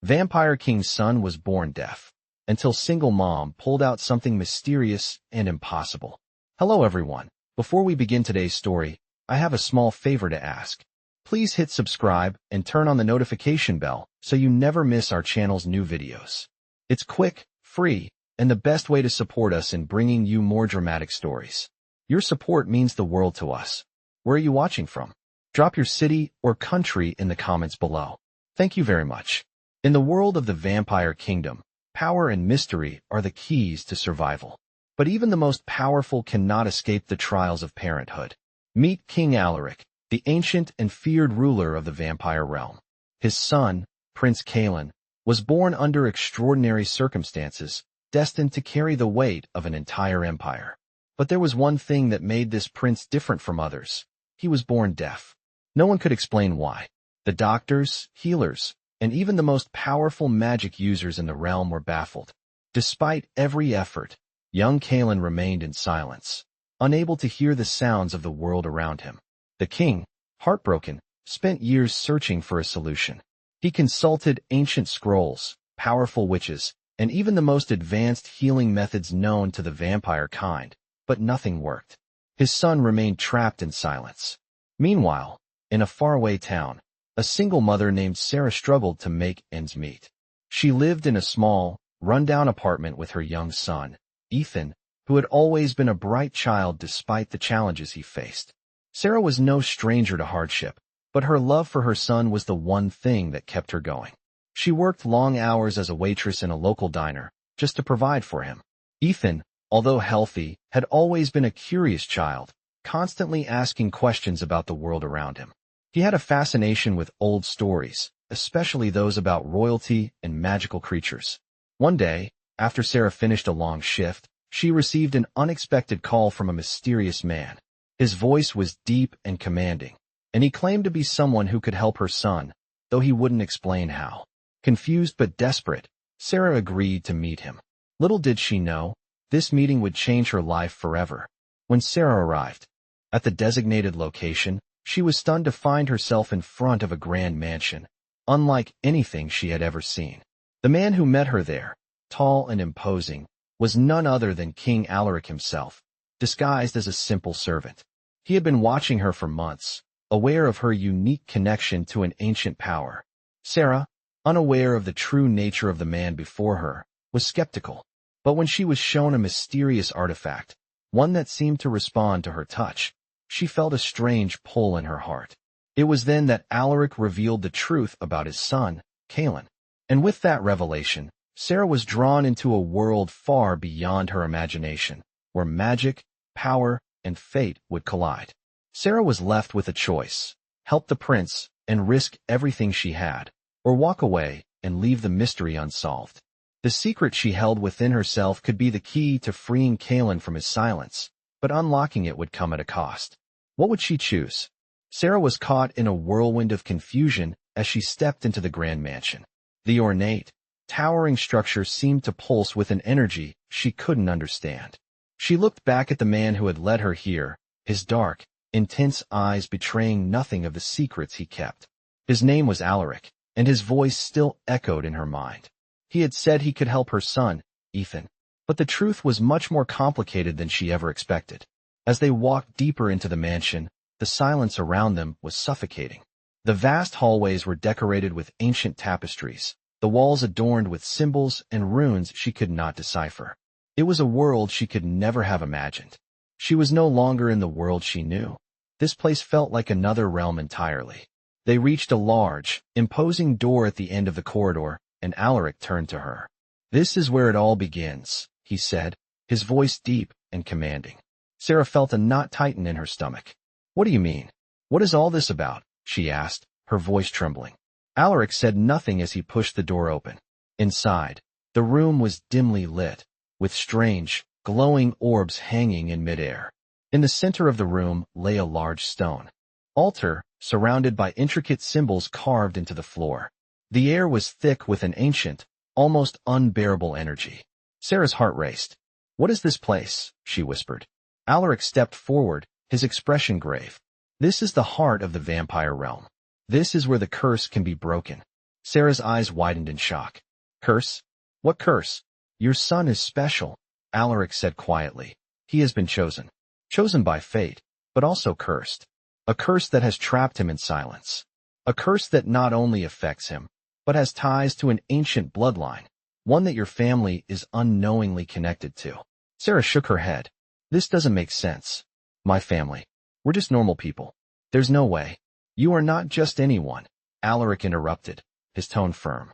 Vampire King's son was born deaf, until single mom pulled out something mysterious and impossible. Hello everyone. Before we begin today's story, I have a small favor to ask. Please hit subscribe and turn on the notification bell so you never miss our channel's new videos. It's quick, free, and the best way to support us in bringing you more dramatic stories. Your support means the world to us. Where are you watching from? Drop your city or country in the comments below. Thank you very much. In the world of the Vampire Kingdom, power and mystery are the keys to survival. But even the most powerful cannot escape the trials of parenthood. Meet King Alaric, the ancient and feared ruler of the vampire realm. His son, Prince Kalen, was born under extraordinary circumstances, destined to carry the weight of an entire empire. But there was one thing that made this prince different from others. He was born deaf. No one could explain why. The doctors, healers, and even the most powerful magic users in the realm were baffled. Despite every effort, young Kalen remained in silence, unable to hear the sounds of the world around him. The king, heartbroken, spent years searching for a solution. He consulted ancient scrolls, powerful witches, and even the most advanced healing methods known to the vampire kind, but nothing worked. His son remained trapped in silence. Meanwhile, in a faraway town, a single mother named Sarah struggled to make ends meet. She lived in a small, run-down apartment with her young son, Ethan, who had always been a bright child despite the challenges he faced. Sarah was no stranger to hardship, but her love for her son was the one thing that kept her going. She worked long hours as a waitress in a local diner, just to provide for him. Ethan, although healthy, had always been a curious child, constantly asking questions about the world around him. He had a fascination with old stories, especially those about royalty and magical creatures. One day, after Sarah finished a long shift, she received an unexpected call from a mysterious man. His voice was deep and commanding, and he claimed to be someone who could help her son, though he wouldn't explain how. Confused but desperate, Sarah agreed to meet him. Little did she know, this meeting would change her life forever. When Sarah arrived at the designated location, she was stunned to find herself in front of a grand mansion, unlike anything she had ever seen. The man who met her there, tall and imposing, was none other than King Alaric himself, disguised as a simple servant. He had been watching her for months, aware of her unique connection to an ancient power. Sarah, unaware of the true nature of the man before her, was skeptical. But when she was shown a mysterious artifact, one that seemed to respond to her touch, she felt a strange pull in her heart. It was then that Alaric revealed the truth about his son, Kalen. And with that revelation, Sarah was drawn into a world far beyond her imagination, where magic, power, and fate would collide. Sarah was left with a choice: help the prince and risk everything she had, or walk away and leave the mystery unsolved. The secret she held within herself could be the key to freeing Kalen from his silence, but unlocking it would come at a cost. What would she choose? Sarah was caught in a whirlwind of confusion as she stepped into the grand mansion. The ornate, towering structure seemed to pulse with an energy she couldn't understand. She looked back at the man who had led her here, his dark, intense eyes betraying nothing of the secrets he kept. His name was Alaric, and his voice still echoed in her mind. He had said he could help her son, Ethan. But the truth was much more complicated than she ever expected. As they walked deeper into the mansion, the silence around them was suffocating. The vast hallways were decorated with ancient tapestries, the walls adorned with symbols and runes she could not decipher. It was a world she could never have imagined. She was no longer in the world she knew. This place felt like another realm entirely. They reached a large, imposing door at the end of the corridor, and Alaric turned to her. "This is where it all begins," he said, his voice deep and commanding. Sarah felt a knot tighten in her stomach. "What do you mean? What is all this about?" she asked, her voice trembling. Alaric said nothing as he pushed the door open. Inside, the room was dimly lit, with strange, glowing orbs hanging in midair. In the center of the room lay a large stone altar, surrounded by intricate symbols carved into the floor. The air was thick with an ancient, almost unbearable energy. Sarah's heart raced. "What is this place?" she whispered. Alaric stepped forward, his expression grave. "This is the heart of the vampire realm. This is where the curse can be broken." Sarah's eyes widened in shock. Curse? What curse? Your son is special, Alaric said quietly. He has been chosen. Chosen by fate, but also cursed. A curse that has trapped him in silence. A curse that not only affects him, but has ties to an ancient bloodline, one that your family is unknowingly connected to. Sarah shook her head. This doesn't make sense. My family. We're just normal people. There's no way. You are not just anyone, Alaric interrupted, his tone firm.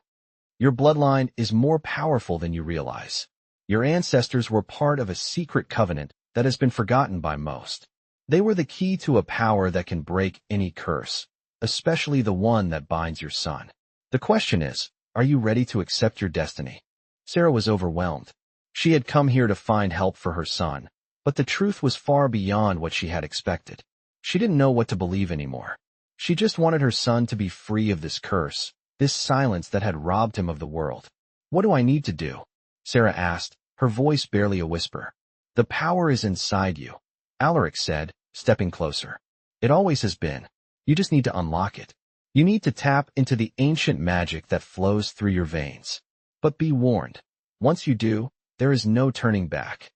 Your bloodline is more powerful than you realize. Your ancestors were part of a secret covenant that has been forgotten by most. They were the key to a power that can break any curse, especially the one that binds your son. The question is, are you ready to accept your destiny? Sarah was overwhelmed. She had come here to find help for her son, but the truth was far beyond what she had expected. She didn't know what to believe anymore. She just wanted her son to be free of this curse, this silence that had robbed him of the world. What do I need to do? Sarah asked, her voice barely a whisper. The power is inside you, Alaric said, stepping closer. It always has been. You just need to unlock it. You need to tap into the ancient magic that flows through your veins. But be warned. Once you do, there is no turning back.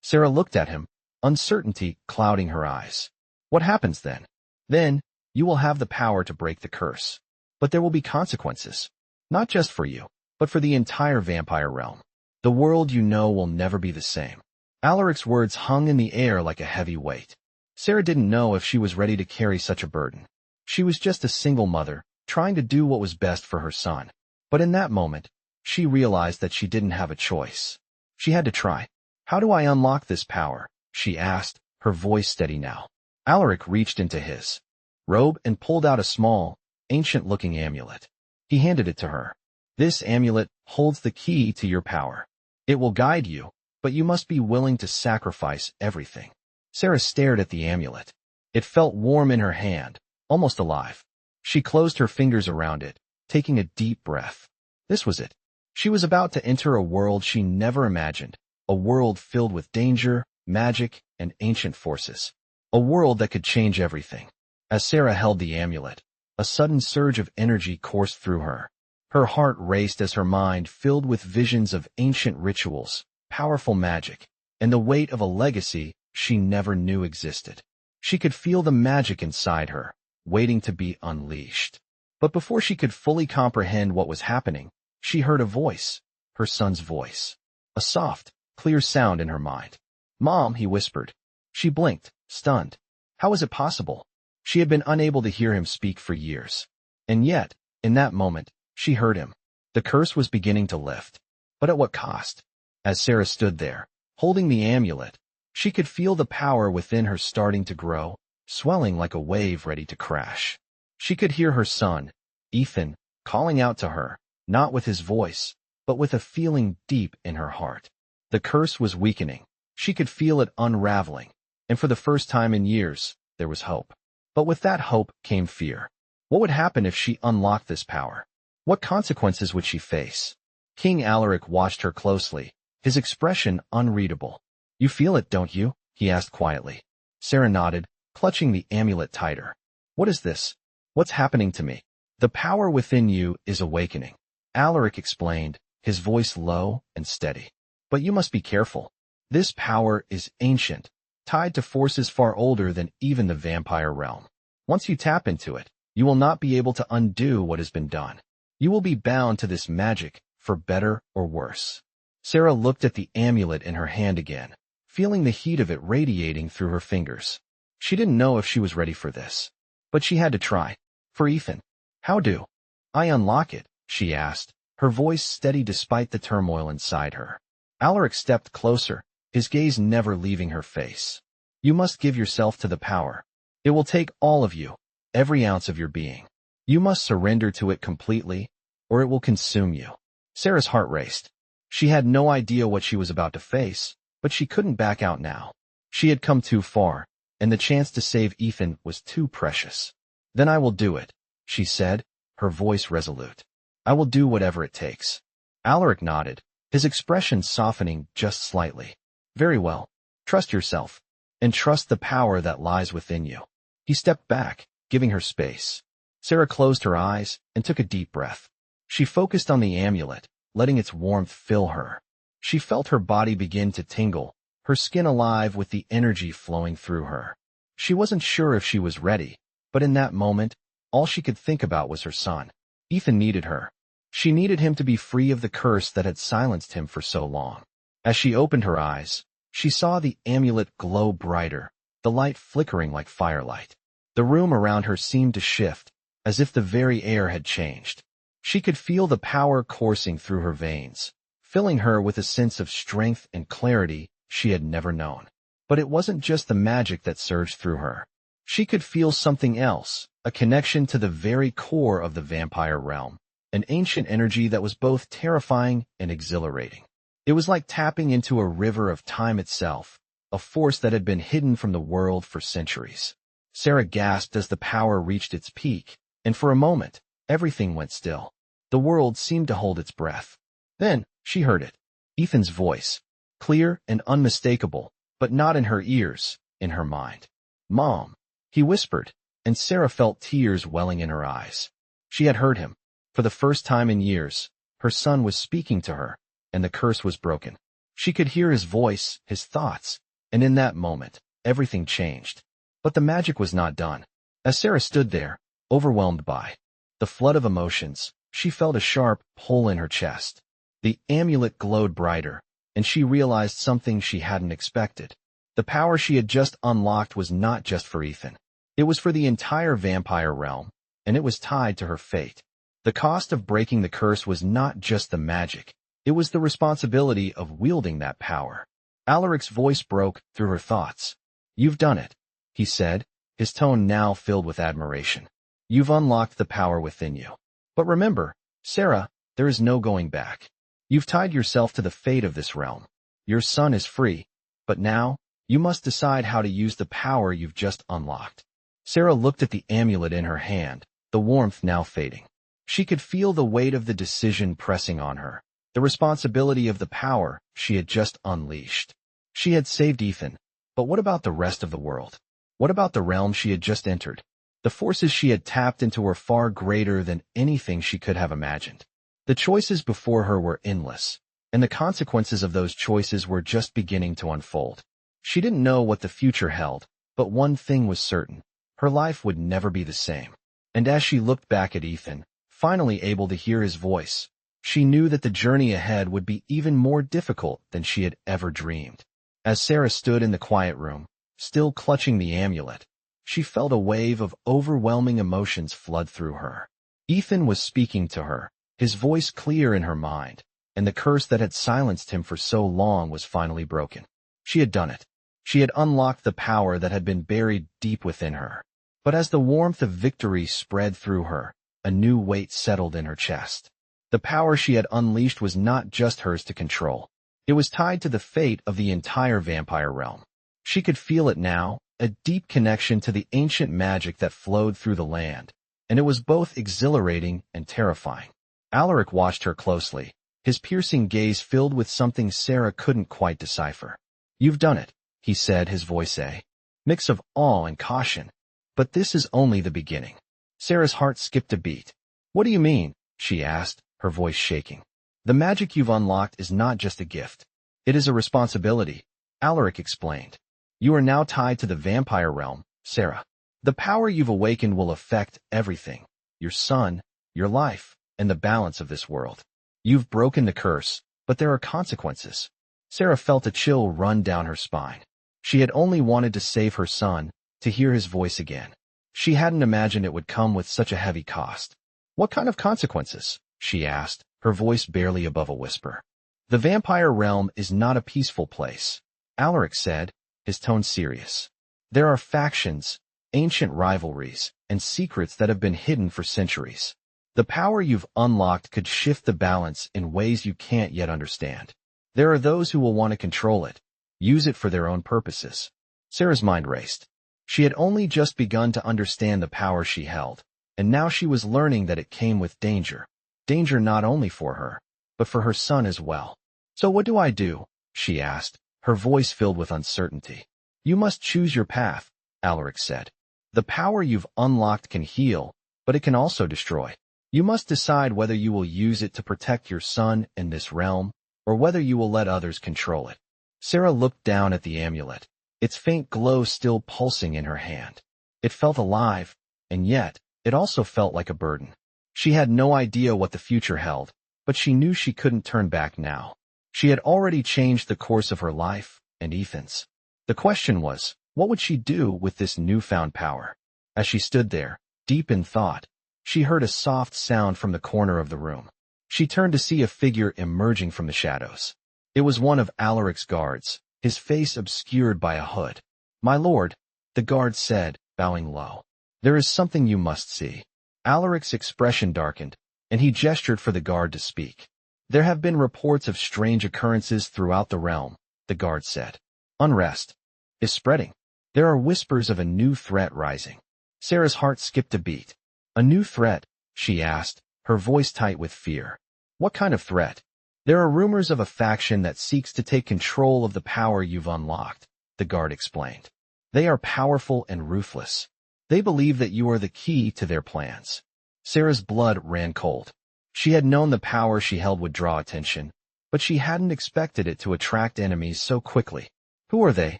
Sarah looked at him, uncertainty clouding her eyes. What happens then? Then, you will have the power to break the curse. But there will be consequences. Not just for you, but for the entire vampire realm. The world you know will never be the same. Alaric's words hung in the air like a heavy weight. Sarah didn't know if she was ready to carry such a burden. She was just a single mother, trying to do what was best for her son. But in that moment, she realized that she didn't have a choice. She had to try. How do I unlock this power? She asked, her voice steady now. Alaric reached into his robe and pulled out a small, ancient-looking amulet. He handed it to her. This amulet holds the key to your power. It will guide you, but you must be willing to sacrifice everything. Sarah stared at the amulet. It felt warm in her hand, almost alive. She closed her fingers around it, taking a deep breath. This was it. She was about to enter a world she never imagined, a world filled with danger, magic, and ancient forces. A world that could change everything. As Sarah held the amulet, a sudden surge of energy coursed through her. Her heart raced as her mind filled with visions of ancient rituals, powerful magic, and the weight of a legacy she never knew existed. She could feel the magic inside her, waiting to be unleashed. But before she could fully comprehend what was happening, she heard a voice, her son's voice. A soft, clear sound in her mind. Mom, he whispered. She blinked, stunned. How was it possible? She had been unable to hear him speak for years. And yet, in that moment, she heard him. The curse was beginning to lift. But at what cost? As Sarah stood there, holding the amulet, she could feel the power within her starting to grow, swelling like a wave ready to crash. She could hear her son, Ethan, calling out to her, not with his voice, but with a feeling deep in her heart. The curse was weakening. She could feel it unraveling. And for the first time in years, there was hope. But with that hope came fear. What would happen if she unlocked this power? What consequences would she face? King Alaric watched her closely, his expression unreadable. You feel it, don't you? He asked quietly. Sarah nodded, clutching the amulet tighter. What is this? What's happening to me? The power within you is awakening. Alaric explained, his voice low and steady. But you must be careful. This power is ancient, tied to forces far older than even the vampire realm. Once you tap into it, you will not be able to undo what has been done. You will be bound to this magic, for better or worse. Sarah looked at the amulet in her hand again, feeling the heat of it radiating through her fingers. She didn't know if she was ready for this, but she had to try. For Ethan. How do I unlock it? She asked, her voice steady despite the turmoil inside her. Alaric stepped closer, his gaze never leaving her face. You must give yourself to the power. It will take all of you, every ounce of your being. You must surrender to it completely, or it will consume you. Sarah's heart raced. She had no idea what she was about to face, but she couldn't back out now. She had come too far, and the chance to save Ethan was too precious. Then I will do it, she said, her voice resolute. I will do whatever it takes. Alaric nodded, his expression softening just slightly. Very well. Trust yourself, and trust the power that lies within you. He stepped back, giving her space. Sarah closed her eyes and took a deep breath. She focused on the amulet, letting its warmth fill her. She felt her body begin to tingle, her skin alive with the energy flowing through her. She wasn't sure if she was ready, but in that moment, all she could think about was her son. Ethan needed her. She needed him to be free of the curse that had silenced him for so long. As she opened her eyes, she saw the amulet glow brighter, the light flickering like firelight. The room around her seemed to shift, as if the very air had changed. She could feel the power coursing through her veins, filling her with a sense of strength and clarity she had never known. But it wasn't just the magic that surged through her. She could feel something else, a connection to the very core of the vampire realm, an ancient energy that was both terrifying and exhilarating. It was like tapping into a river of time itself, a force that had been hidden from the world for centuries. Sarah gasped as the power reached its peak, and for a moment, everything went still. The world seemed to hold its breath. Then, she heard it. Ethan's voice, clear and unmistakable, but not in her ears, in her mind. "Mom," he whispered, and Sarah felt tears welling in her eyes. She had heard him. For the first time in years, her son was speaking to her, and the curse was broken. She could hear his voice, his thoughts, and in that moment, everything changed. But the magic was not done. As Sarah stood there, overwhelmed by the flood of emotions, she felt a sharp pull in her chest. The amulet glowed brighter, and she realized something she hadn't expected. The power she had just unlocked was not just for Ethan. It was for the entire vampire realm, and it was tied to her fate. The cost of breaking the curse was not just the magic. It was the responsibility of wielding that power. Alaric's voice broke through her thoughts. "You've done it," he said, his tone now filled with admiration. "You've unlocked the power within you. But remember, Sarah, there is no going back. You've tied yourself to the fate of this realm. Your son is free, but now, you must decide how to use the power you've just unlocked." Sarah looked at the amulet in her hand, the warmth now fading. She could feel the weight of the decision pressing on her, the responsibility of the power she had just unleashed. She had saved Ethan, but what about the rest of the world? What about the realm she had just entered? The forces she had tapped into were far greater than anything she could have imagined. The choices before her were endless, and the consequences of those choices were just beginning to unfold. She didn't know what the future held, but one thing was certain. Her life would never be the same. And as she looked back at Ethan, finally able to hear his voice, she knew that the journey ahead would be even more difficult than she had ever dreamed. As Sarah stood in the quiet room, still clutching the amulet, she felt a wave of overwhelming emotions flood through her. Ethan was speaking to her, his voice clear in her mind, and the curse that had silenced him for so long was finally broken. She had done it. She had unlocked the power that had been buried deep within her. But as the warmth of victory spread through her, a new weight settled in her chest. The power she had unleashed was not just hers to control. It was tied to the fate of the entire vampire realm. She could feel it now, a deep connection to the ancient magic that flowed through the land, and it was both exhilarating and terrifying. Alaric watched her closely, his piercing gaze filled with something Sarah couldn't quite decipher. "You've done it," he said, his voice a mix of awe and caution. "But this is only the beginning." Sarah's heart skipped a beat. "What do you mean?" she asked, her voice shaking. "The magic you've unlocked is not just a gift. It is a responsibility," Alaric explained. "You are now tied to the vampire realm, Sarah. The power you've awakened will affect everything, your son, your life, and the balance of this world. You've broken the curse, but there are consequences." Sarah felt a chill run down her spine. She had only wanted to save her son, to hear his voice again. She hadn't imagined it would come with such a heavy cost. "What kind of consequences?" she asked, her voice barely above a whisper. "The vampire realm is not a peaceful place," Alaric said, his tone serious. "There are factions, ancient rivalries, and secrets that have been hidden for centuries. The power you've unlocked could shift the balance in ways you can't yet understand. There are those who will want to control it, use it for their own purposes." Sarah's mind raced. She had only just begun to understand the power she held, and now she was learning that it came with danger. Danger not only for her, but for her son as well. "So what do I do?" she asked, her voice filled with uncertainty. "You must choose your path," Alaric said. "The power you've unlocked can heal, but it can also destroy. You must decide whether you will use it to protect your son in this realm, or whether you will let others control it. Sarah looked down at the amulet, its faint glow still pulsing in her hand. It felt alive, and yet, it also felt like a burden. She had no idea what the future held, but she knew she couldn't turn back now. She had already changed the course of her life, and Ethan's. The question was, what would she do with this newfound power? As she stood there, deep in thought, she heard a soft sound from the corner of the room. She turned to see a figure emerging from the shadows. It was one of Alaric's guards, his face obscured by a hood. "My lord," the guard said, bowing low. "There is something you must see." Alaric's expression darkened, and he gestured for the guard to speak. "There have been reports of strange occurrences throughout the realm," the guard said. "Unrest is spreading. There are whispers of a new threat rising." Sarah's heart skipped a beat. "A new threat?" she asked, her voice tight with fear. "What kind of threat?" "There are rumors of a faction that seeks to take control of the power you've unlocked," the guard explained. "They are powerful and ruthless. They believe that you are the key to their plans." Sarah's blood ran cold. She had known the power she held would draw attention, but she hadn't expected it to attract enemies so quickly. "Who are they?"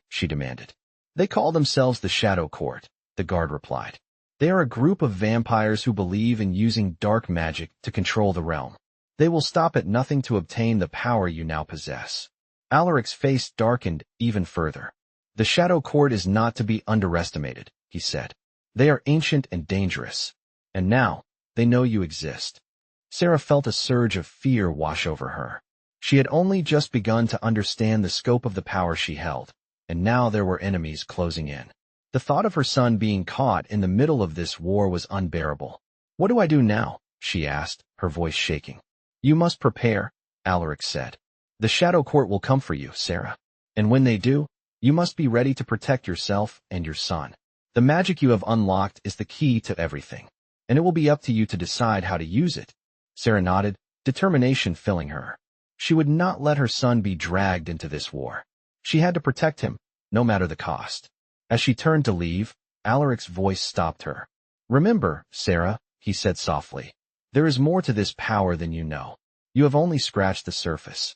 she demanded. "They call themselves the Shadow Court," the guard replied. "They are a group of vampires who believe in using dark magic to control the realm. They will stop at nothing to obtain the power you now possess." Alaric's face darkened even further. "The Shadow Court is not to be underestimated," he said. "They are ancient and dangerous. And now, they know you exist." Sarah felt a surge of fear wash over her. She had only just begun to understand the scope of the power she held, and now there were enemies closing in. The thought of her son being caught in the middle of this war was unbearable. "What do I do now?" she asked, her voice shaking. "You must prepare," Alaric said. "The Shadow Court will come for you, Sarah. And when they do, you must be ready to protect yourself and your son. The magic you have unlocked is the key to everything, and it will be up to you to decide how to use it." Sarah nodded, determination filling her. She would not let her son be dragged into this war. She had to protect him, no matter the cost. As she turned to leave, Alaric's voice stopped her. "Remember, Sarah," he said softly, "there is more to this power than you know. You have only scratched the surface."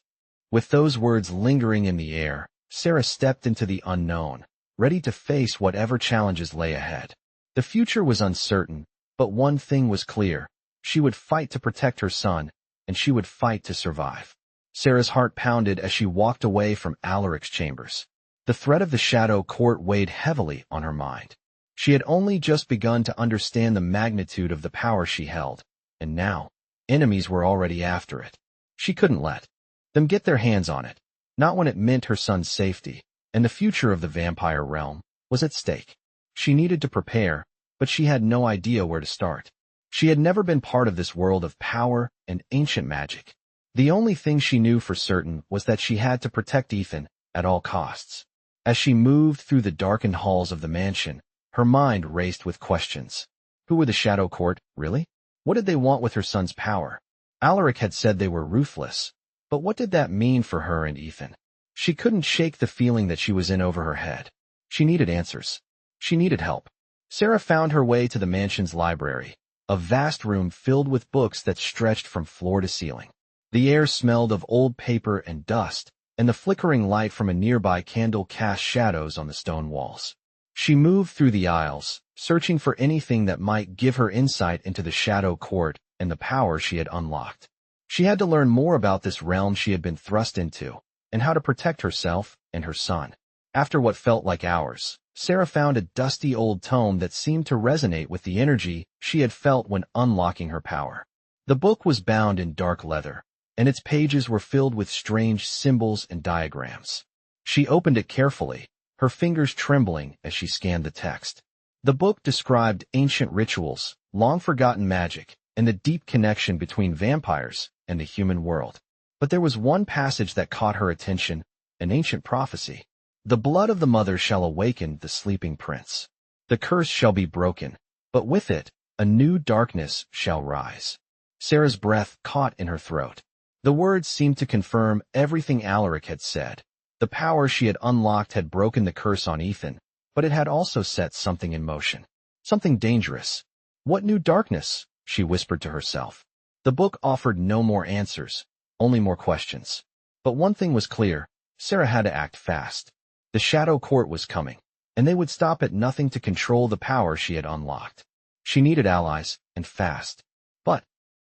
With those words lingering in the air, Sarah stepped into the unknown, ready to face whatever challenges lay ahead. The future was uncertain, but one thing was clear. She would fight to protect her son, and she would fight to survive. Sarah's heart pounded as she walked away from Alaric's chambers. The threat of the Shadow Court weighed heavily on her mind. She had only just begun to understand the magnitude of the power she held, and now, enemies were already after it. She couldn't let them get their hands on it, not when it meant her son's safety, and the future of the vampire realm was at stake. She needed to prepare, but she had no idea where to start. She had never been part of this world of power and ancient magic. The only thing she knew for certain was that she had to protect Ethan at all costs. As she moved through the darkened halls of the mansion, her mind raced with questions. Who were the Shadow Court, really? What did they want with her son's power? Alaric had said they were ruthless, but what did that mean for her and Ethan? She couldn't shake the feeling that she was in over her head. She needed answers. She needed help. Sarah found her way to the mansion's library, a vast room filled with books that stretched from floor to ceiling. The air smelled of old paper and dust, and the flickering light from a nearby candle cast shadows on the stone walls. She moved through the aisles, searching for anything that might give her insight into the Shadow Court and the power she had unlocked. She had to learn more about this realm she had been thrust into, and how to protect herself and her son. After what felt like hours, Sarah found a dusty old tome that seemed to resonate with the energy she had felt when unlocking her power. The book was bound in dark leather, and its pages were filled with strange symbols and diagrams. She opened it carefully, her fingers trembling as she scanned the text. The book described ancient rituals, long-forgotten magic, and the deep connection between vampires and the human world. But there was one passage that caught her attention, an ancient prophecy. "The blood of the mother shall awaken the sleeping prince. The curse shall be broken, but with it, a new darkness shall rise." Sarah's breath caught in her throat. The words seemed to confirm everything Alaric had said. The power she had unlocked had broken the curse on Ethan, but it had also set something in motion. Something dangerous. "What new darkness?" she whispered to herself. The book offered no more answers, only more questions. But one thing was clear, Sarah had to act fast. The Shadow Court was coming, and they would stop at nothing to control the power she had unlocked. She needed allies, and fast. But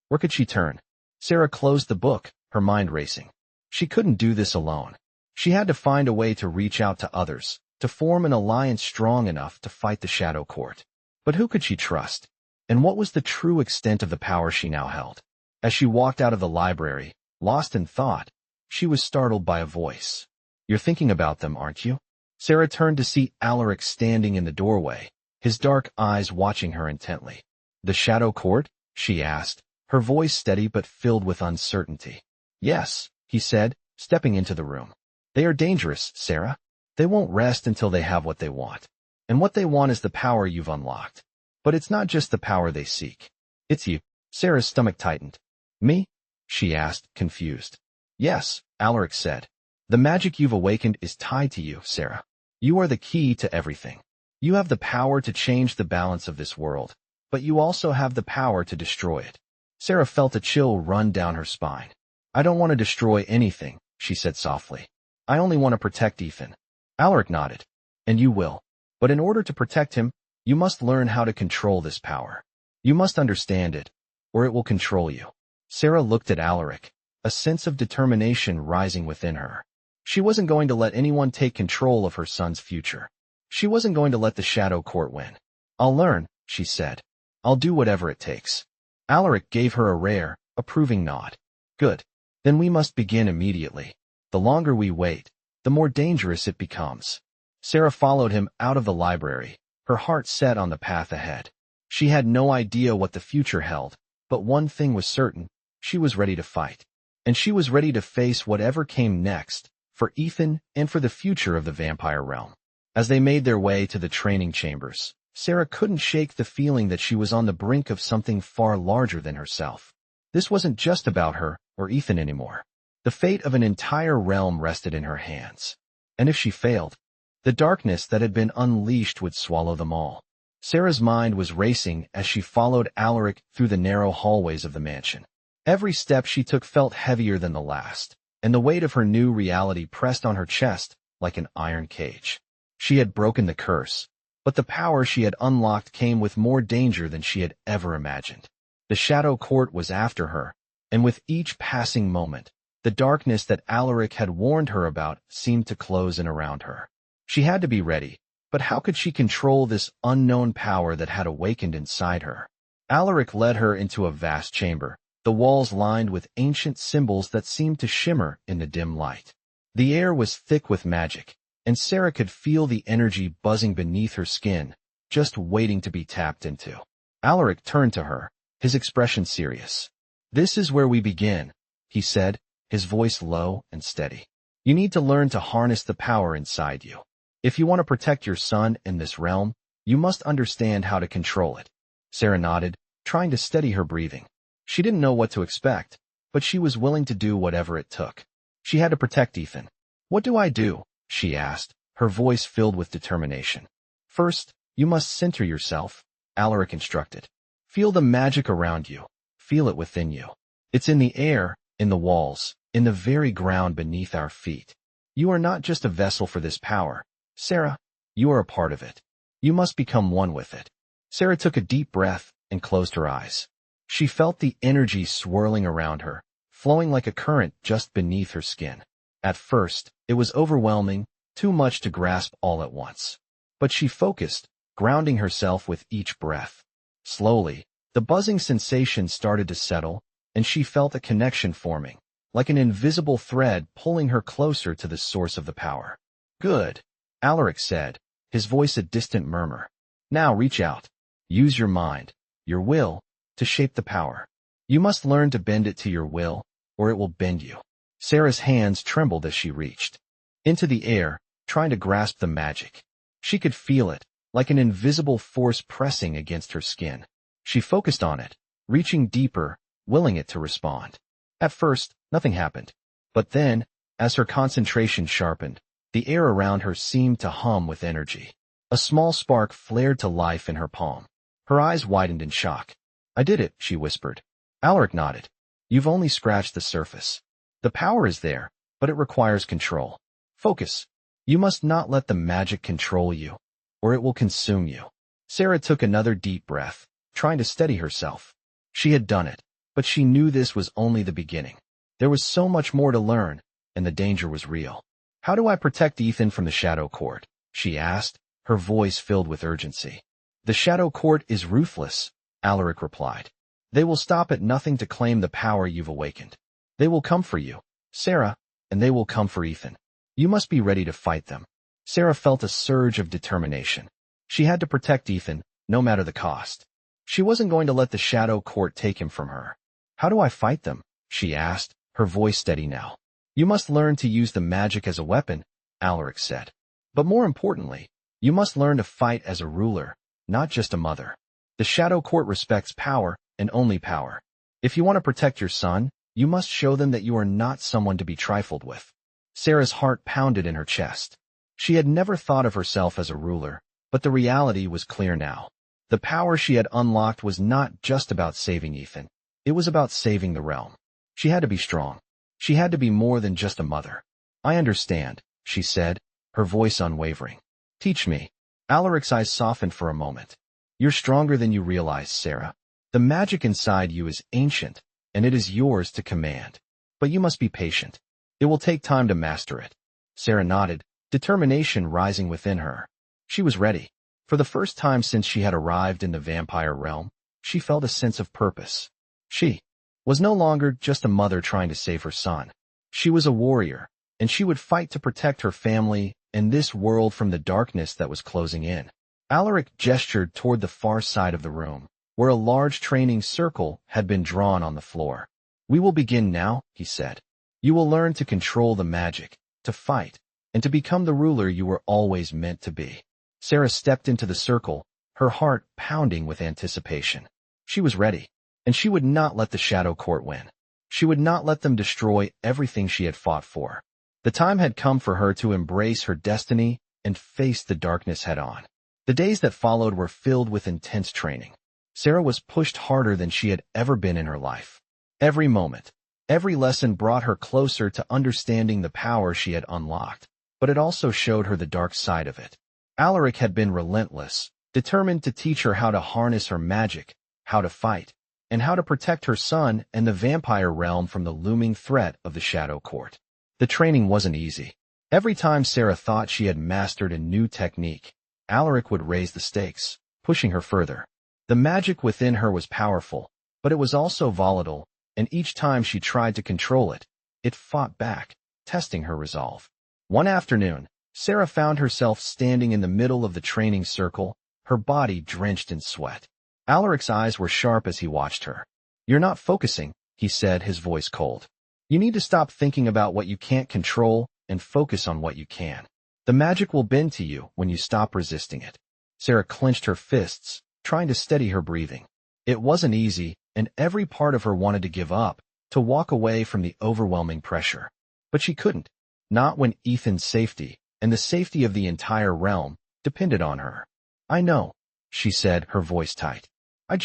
where could she turn? Sarah closed the book, her mind racing. She couldn't do this alone. She had to find a way to reach out to others, to form an alliance strong enough to fight the Shadow Court. But who could she trust? And what was the true extent of the power she now held? As she walked out of the library, lost in thought, she was startled by a voice. "You're thinking about them, aren't you?" Sarah turned to see Alaric standing in the doorway, his dark eyes watching her intently. "The Shadow Court?" she asked, her voice steady but filled with uncertainty. "Yes," he said, stepping into the room. "They are dangerous, Sarah. They won't rest until they have what they want. And what they want is the power you've unlocked. But it's not just the power they seek. It's you." Sarah's stomach tightened. "Me?" she asked, confused. "Yes," Alaric said. "The magic you've awakened is tied to you, Sarah. You are the key to everything. You have the power to change the balance of this world, but you also have the power to destroy it." Sarah felt a chill run down her spine. "I don't want to destroy anything," she said softly. "I only want to protect Ethan." Alaric nodded. "And you will. But in order to protect him, you must learn how to control this power. You must understand it, or it will control you." Sarah looked at Alaric, a sense of determination rising within her. She wasn't going to let anyone take control of her son's future. She wasn't going to let the Shadow Court win. "I'll learn," she said. "I'll do whatever it takes." Alaric gave her a rare, approving nod. "Good. Then we must begin immediately. The longer we wait, the more dangerous it becomes." Sarah followed him out of the library, her heart set on the path ahead. She had no idea what the future held, but one thing was certain, she was ready to fight. And she was ready to face whatever came next, for Ethan and for the future of the vampire realm. As they made their way to the training chambers, Sarah couldn't shake the feeling that she was on the brink of something far larger than herself. This wasn't just about her or Ethan anymore. The fate of an entire realm rested in her hands. And if she failed, the darkness that had been unleashed would swallow them all. Sarah's mind was racing as she followed Alaric through the narrow hallways of the mansion. Every step she took felt heavier than the last, and the weight of her new reality pressed on her chest like an iron cage. She had broken the curse, but the power she had unlocked came with more danger than she had ever imagined. The Shadow Court was after her, and with each passing moment, the darkness that Alaric had warned her about seemed to close in around her. She had to be ready, but how could she control this unknown power that had awakened inside her? Alaric led her into a vast chamber, the walls lined with ancient symbols that seemed to shimmer in the dim light. The air was thick with magic, and Sarah could feel the energy buzzing beneath her skin, just waiting to be tapped into. Alaric turned to her, his expression serious. "This is where we begin," he said, his voice low and steady. "You need to learn to harness the power inside you. If you want to protect your son in this realm, you must understand how to control it." Sarah nodded, trying to steady her breathing. She didn't know what to expect, but she was willing to do whatever it took. She had to protect Ethan. "What do I do?" she asked, her voice filled with determination. "First, you must center yourself," Alaric instructed. "Feel the magic around you. Feel it within you. It's in the air, in the walls, in the very ground beneath our feet. You are not just a vessel for this power, Sarah. You are a part of it. You must become one with it." Sarah took a deep breath and closed her eyes. She felt the energy swirling around her, flowing like a current just beneath her skin. At first, it was overwhelming, too much to grasp all at once. But she focused, grounding herself with each breath. Slowly, the buzzing sensation started to settle, and she felt a connection forming, like an invisible thread pulling her closer to the source of the power. "Good," Alaric said, his voice a distant murmur. "Now reach out. Use your mind, your will, to shape the power. You must learn to bend it to your will, or it will bend you." Sarah's hands trembled as she reached into the air, trying to grasp the magic. She could feel it, like an invisible force pressing against her skin. She focused on it, reaching deeper, willing it to respond. At first, nothing happened. But then, as her concentration sharpened, the air around her seemed to hum with energy. A small spark flared to life in her palm. Her eyes widened in shock. I did it, she whispered. Alaric nodded. You've only scratched the surface. The power is there, but it requires control. Focus. You must not let the magic control you, or it will consume you. Sarah took another deep breath, trying to steady herself. She had done it, but she knew this was only the beginning. There was so much more to learn, and the danger was real. How do I protect Ethan from the Shadow Court? She asked, her voice filled with urgency. The Shadow Court is ruthless, Alaric replied. They will stop at nothing to claim the power you've awakened. They will come for you, Sarah, and they will come for Ethan. You must be ready to fight them. Sarah felt a surge of determination. She had to protect Ethan, no matter the cost. She wasn't going to let the Shadow Court take him from her. How do I fight them? She asked, her voice steady now. You must learn to use the magic as a weapon, Alaric said. But more importantly, you must learn to fight as a ruler, not just a mother. The Shadow Court respects power, and only power. If you want to protect your son, you must show them that you are not someone to be trifled with. Sarah's heart pounded in her chest. She had never thought of herself as a ruler, but the reality was clear now. The power she had unlocked was not just about saving Ethan. It was about saving the realm. She had to be strong. She had to be more than just a mother. I understand, she said, her voice unwavering. Teach me. Alaric's eyes softened for a moment. You're stronger than you realize, Sarah. The magic inside you is ancient, and it is yours to command. But you must be patient. It will take time to master it. Sarah nodded, determination rising within her. She was ready. For the first time since she had arrived in the vampire realm, she felt a sense of purpose. She was no longer just a mother trying to save her son. She was a warrior, and she would fight to protect her family and this world from the darkness that was closing in. Alaric gestured toward the far side of the room, where a large training circle had been drawn on the floor. We will begin now, he said. You will learn to control the magic, to fight, and to become the ruler you were always meant to be. Sarah stepped into the circle, her heart pounding with anticipation. She was ready, and she would not let the Shadow Court win. She would not let them destroy everything she had fought for. The time had come for her to embrace her destiny and face the darkness head-on. The days that followed were filled with intense training. Sarah was pushed harder than she had ever been in her life. Every moment, every lesson brought her closer to understanding the power she had unlocked, but it also showed her the dark side of it. Alaric had been relentless, determined to teach her how to harness her magic, how to fight, and how to protect her son and the vampire realm from the looming threat of the Shadow Court. The training wasn't easy. Every time Sarah thought she had mastered a new technique, Alaric would raise the stakes, pushing her further. The magic within her was powerful, but it was also volatile, and each time she tried to control it, it fought back, testing her resolve. One afternoon, Sarah found herself standing in the middle of the training circle, her body drenched in sweat. Alaric's eyes were sharp as he watched her. You're not focusing, he said, his voice cold. You need to stop thinking about what you can't control and focus on what you can. The magic will bend to you when you stop resisting it. Sarah clenched her fists, trying to steady her breathing. It wasn't easy, and every part of her wanted to give up, to walk away from the overwhelming pressure. But she couldn't. Not when Ethan's safety, and the safety of the entire realm, depended on her. I know, she said, her voice tight. I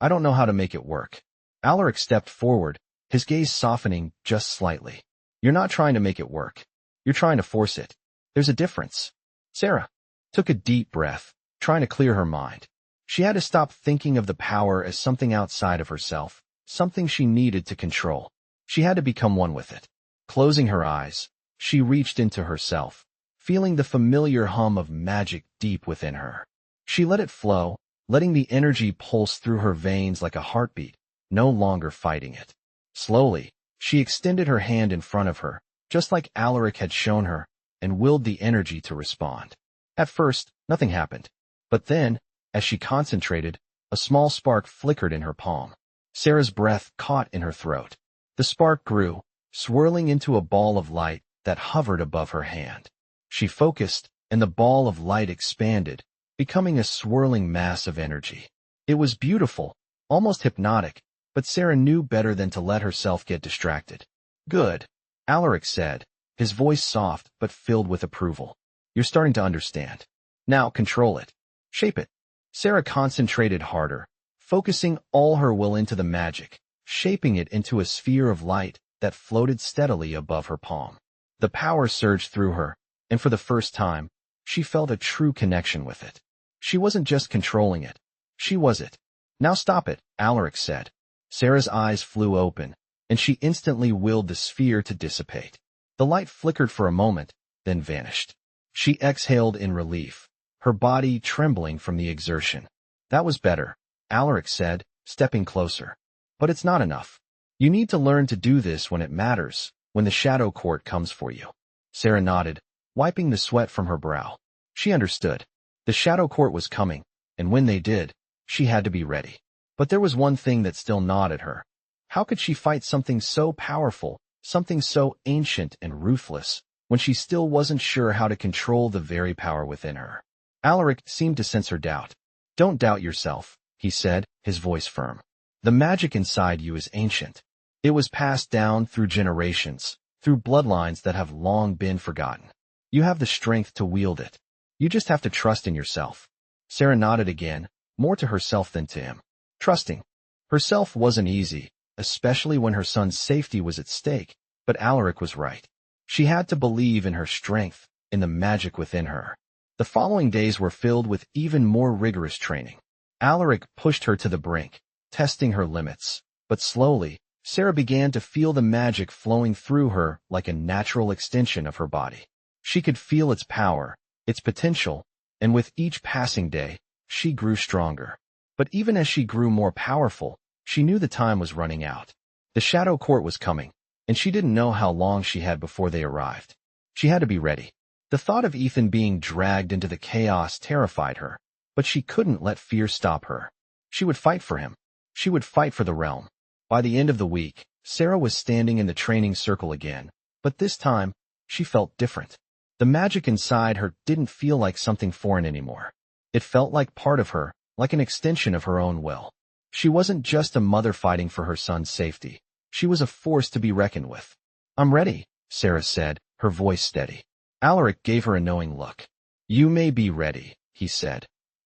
don't know how to make it work. Alaric stepped forward, his gaze softening just slightly. You're not trying to make it work. You're trying to force it. There's a difference. Sarah took a deep breath, trying to clear her mind. She had to stop thinking of the power as something outside of herself, something she needed to control. She had to become one with it. Closing her eyes, she reached into herself, feeling the familiar hum of magic deep within her. She let it flow, letting the energy pulse through her veins like a heartbeat, no longer fighting it. Slowly, she extended her hand in front of her, just like Alaric had shown her, and willed the energy to respond. At first, nothing happened. But then, as she concentrated, a small spark flickered in her palm. Sarah's breath caught in her throat. The spark grew, swirling into a ball of light that hovered above her hand. She focused, and the ball of light expanded, becoming a swirling mass of energy. It was beautiful, almost hypnotic, but Sarah knew better than to let herself get distracted. Good, Alaric said, his voice soft but filled with approval. You're starting to understand. Now control it. Shape it. Sarah concentrated harder, focusing all her will into the magic, shaping it into a sphere of light that floated steadily above her palm. The power surged through her, and for the first time, she felt a true connection with it. She wasn't just controlling it. She was it. "Now stop it," Alaric said. Sarah's eyes flew open, and she instantly willed the sphere to dissipate. The light flickered for a moment, then vanished. She exhaled in relief, her body trembling from the exertion. "That was better," Alaric said, stepping closer. "But it's not enough. You need to learn to do this when it matters, when the shadow court comes for you." Sarah nodded, wiping the sweat from her brow. She understood. The shadow court was coming, and when they did, she had to be ready. But there was one thing that still gnawed at her. How could she fight something so powerful, something so ancient and ruthless, when she still wasn't sure how to control the very power within her? Alaric seemed to sense her doubt. "Don't doubt yourself," he said, his voice firm. "The magic inside you is ancient. It was passed down through generations, through bloodlines that have long been forgotten. You have the strength to wield it. You just have to trust in yourself." Sarah nodded again, more to herself than to him. Trusting herself wasn't easy, especially when her son's safety was at stake, but Alaric was right. She had to believe in her strength, in the magic within her. The following days were filled with even more rigorous training. Alaric pushed her to the brink, testing her limits, but slowly, Sarah began to feel the magic flowing through her like a natural extension of her body. She could feel its power, its potential, and with each passing day, she grew stronger. But even as she grew more powerful, she knew the time was running out. The shadow court was coming, and she didn't know how long she had before they arrived. She had to be ready. The thought of Ethan being dragged into the chaos terrified her, but she couldn't let fear stop her. She would fight for him. She would fight for the realm. By the end of the week, Sarah was standing in the training circle again, but this time, she felt different. The magic inside her didn't feel like something foreign anymore. It felt like part of her, like an extension of her own will. She wasn't just a mother fighting for her son's safety. She was a force to be reckoned with. "I'm ready," Sarah said, her voice steady. Alaric gave her a knowing look. "You may be ready," he said.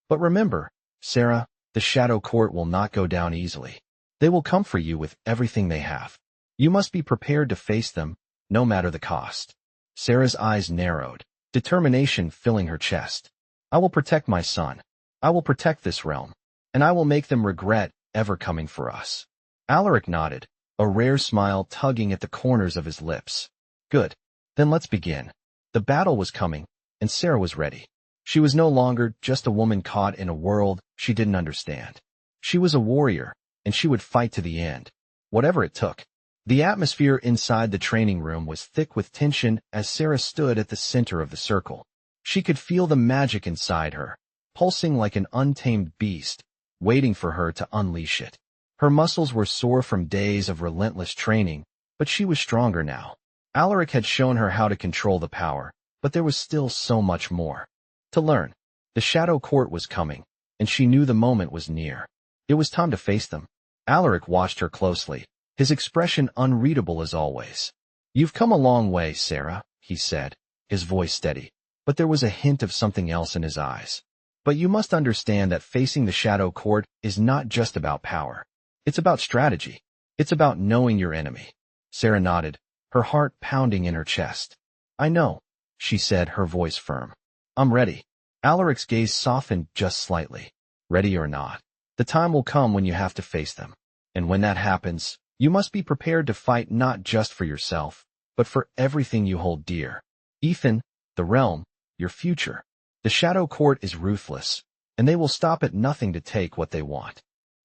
"But remember, Sarah, the shadow court will not go down easily. They will come for you with everything they have. You must be prepared to face them, no matter the cost." Sarah's eyes narrowed, determination filling her chest. "I will protect my son. I will protect this realm, and I will make them regret ever coming for us." Alaric nodded, a rare smile tugging at the corners of his lips. "Good. Then let's begin." The battle was coming, and Sarah was ready. She was no longer just a woman caught in a world she didn't understand. She was a warrior, and she would fight to the end, whatever it took. The atmosphere inside the training room was thick with tension as Sarah stood at the center of the circle. She could feel the magic inside her, pulsing like an untamed beast, waiting for her to unleash it. Her muscles were sore from days of relentless training, but she was stronger now. Alaric had shown her how to control the power, but there was still so much more to learn. The shadow court was coming, and she knew the moment was near. It was time to face them. Alaric watched her closely, his expression unreadable as always. "You've come a long way, Sarah," he said, his voice steady, but there was a hint of something else in his eyes. "But you must understand that facing the shadow court is not just about power. It's about strategy. It's about knowing your enemy." Sarah nodded, her heart pounding in her chest. "I know," she said, her voice firm. "I'm ready." Alaric's gaze softened just slightly. "Ready or not, the time will come when you have to face them. And when that happens, you must be prepared to fight not just for yourself, but for everything you hold dear. Ethan, the realm, your future. The shadow court is ruthless, and they will stop at nothing to take what they want."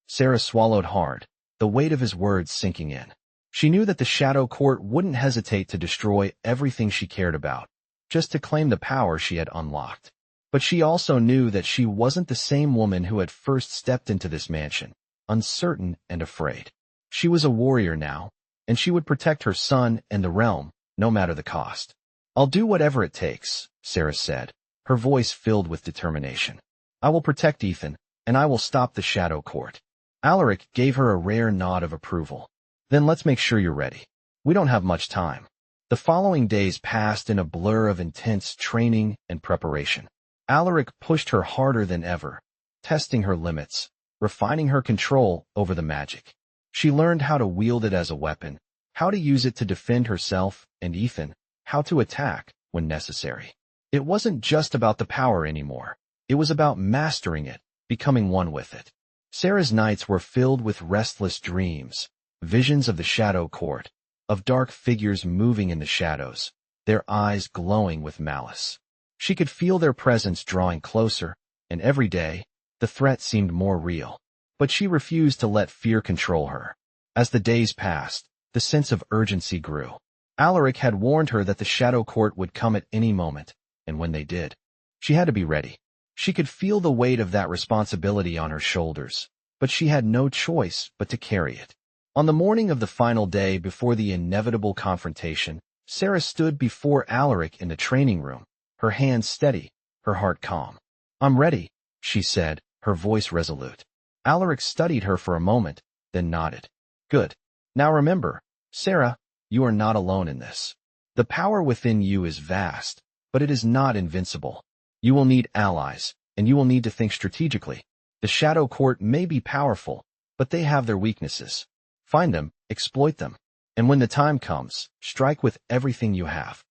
Sarah swallowed hard, the weight of his words sinking in. She knew that the shadow court wouldn't hesitate to destroy everything she cared about, just to claim the power she had unlocked. But she also knew that she wasn't the same woman who had first stepped into this mansion, uncertain and afraid. She was a warrior now, and she would protect her son and the realm, no matter the cost. "I'll do whatever it takes," Sarah said, her voice filled with determination. "I will protect Ethan, and I will stop the shadow court." Alaric gave her a rare nod of approval. "Then let's make sure you're ready. We don't have much time." The following days passed in a blur of intense training and preparation. Alaric pushed her harder than ever, testing her limits, refining her control over the magic. She learned how to wield it as a weapon, how to use it to defend herself and Ethan, how to attack when necessary. It wasn't just about the power anymore. It was about mastering it, becoming one with it. Sarah's nights were filled with restless dreams, visions of the shadow court, of dark figures moving in the shadows, their eyes glowing with malice. She could feel their presence drawing closer, and every day, the threat seemed more real. But she refused to let fear control her. As the days passed, the sense of urgency grew. Alaric had warned her that the shadow court would come at any moment, and when they did, she had to be ready. She could feel the weight of that responsibility on her shoulders, but she had no choice but to carry it. On the morning of the final day before the inevitable confrontation, Sarah stood before Alaric in the training room, her hands steady, her heart calm. "I'm ready," she said, her voice resolute. Alaric studied her for a moment, then nodded. "Good. Now remember, Sarah, you are not alone in this. The power within you is vast, but it is not invincible. You will need allies, and you will need to think strategically. The Shadow Court may be powerful, but they have their weaknesses. Find them, exploit them, and when the time comes, strike with everything you have."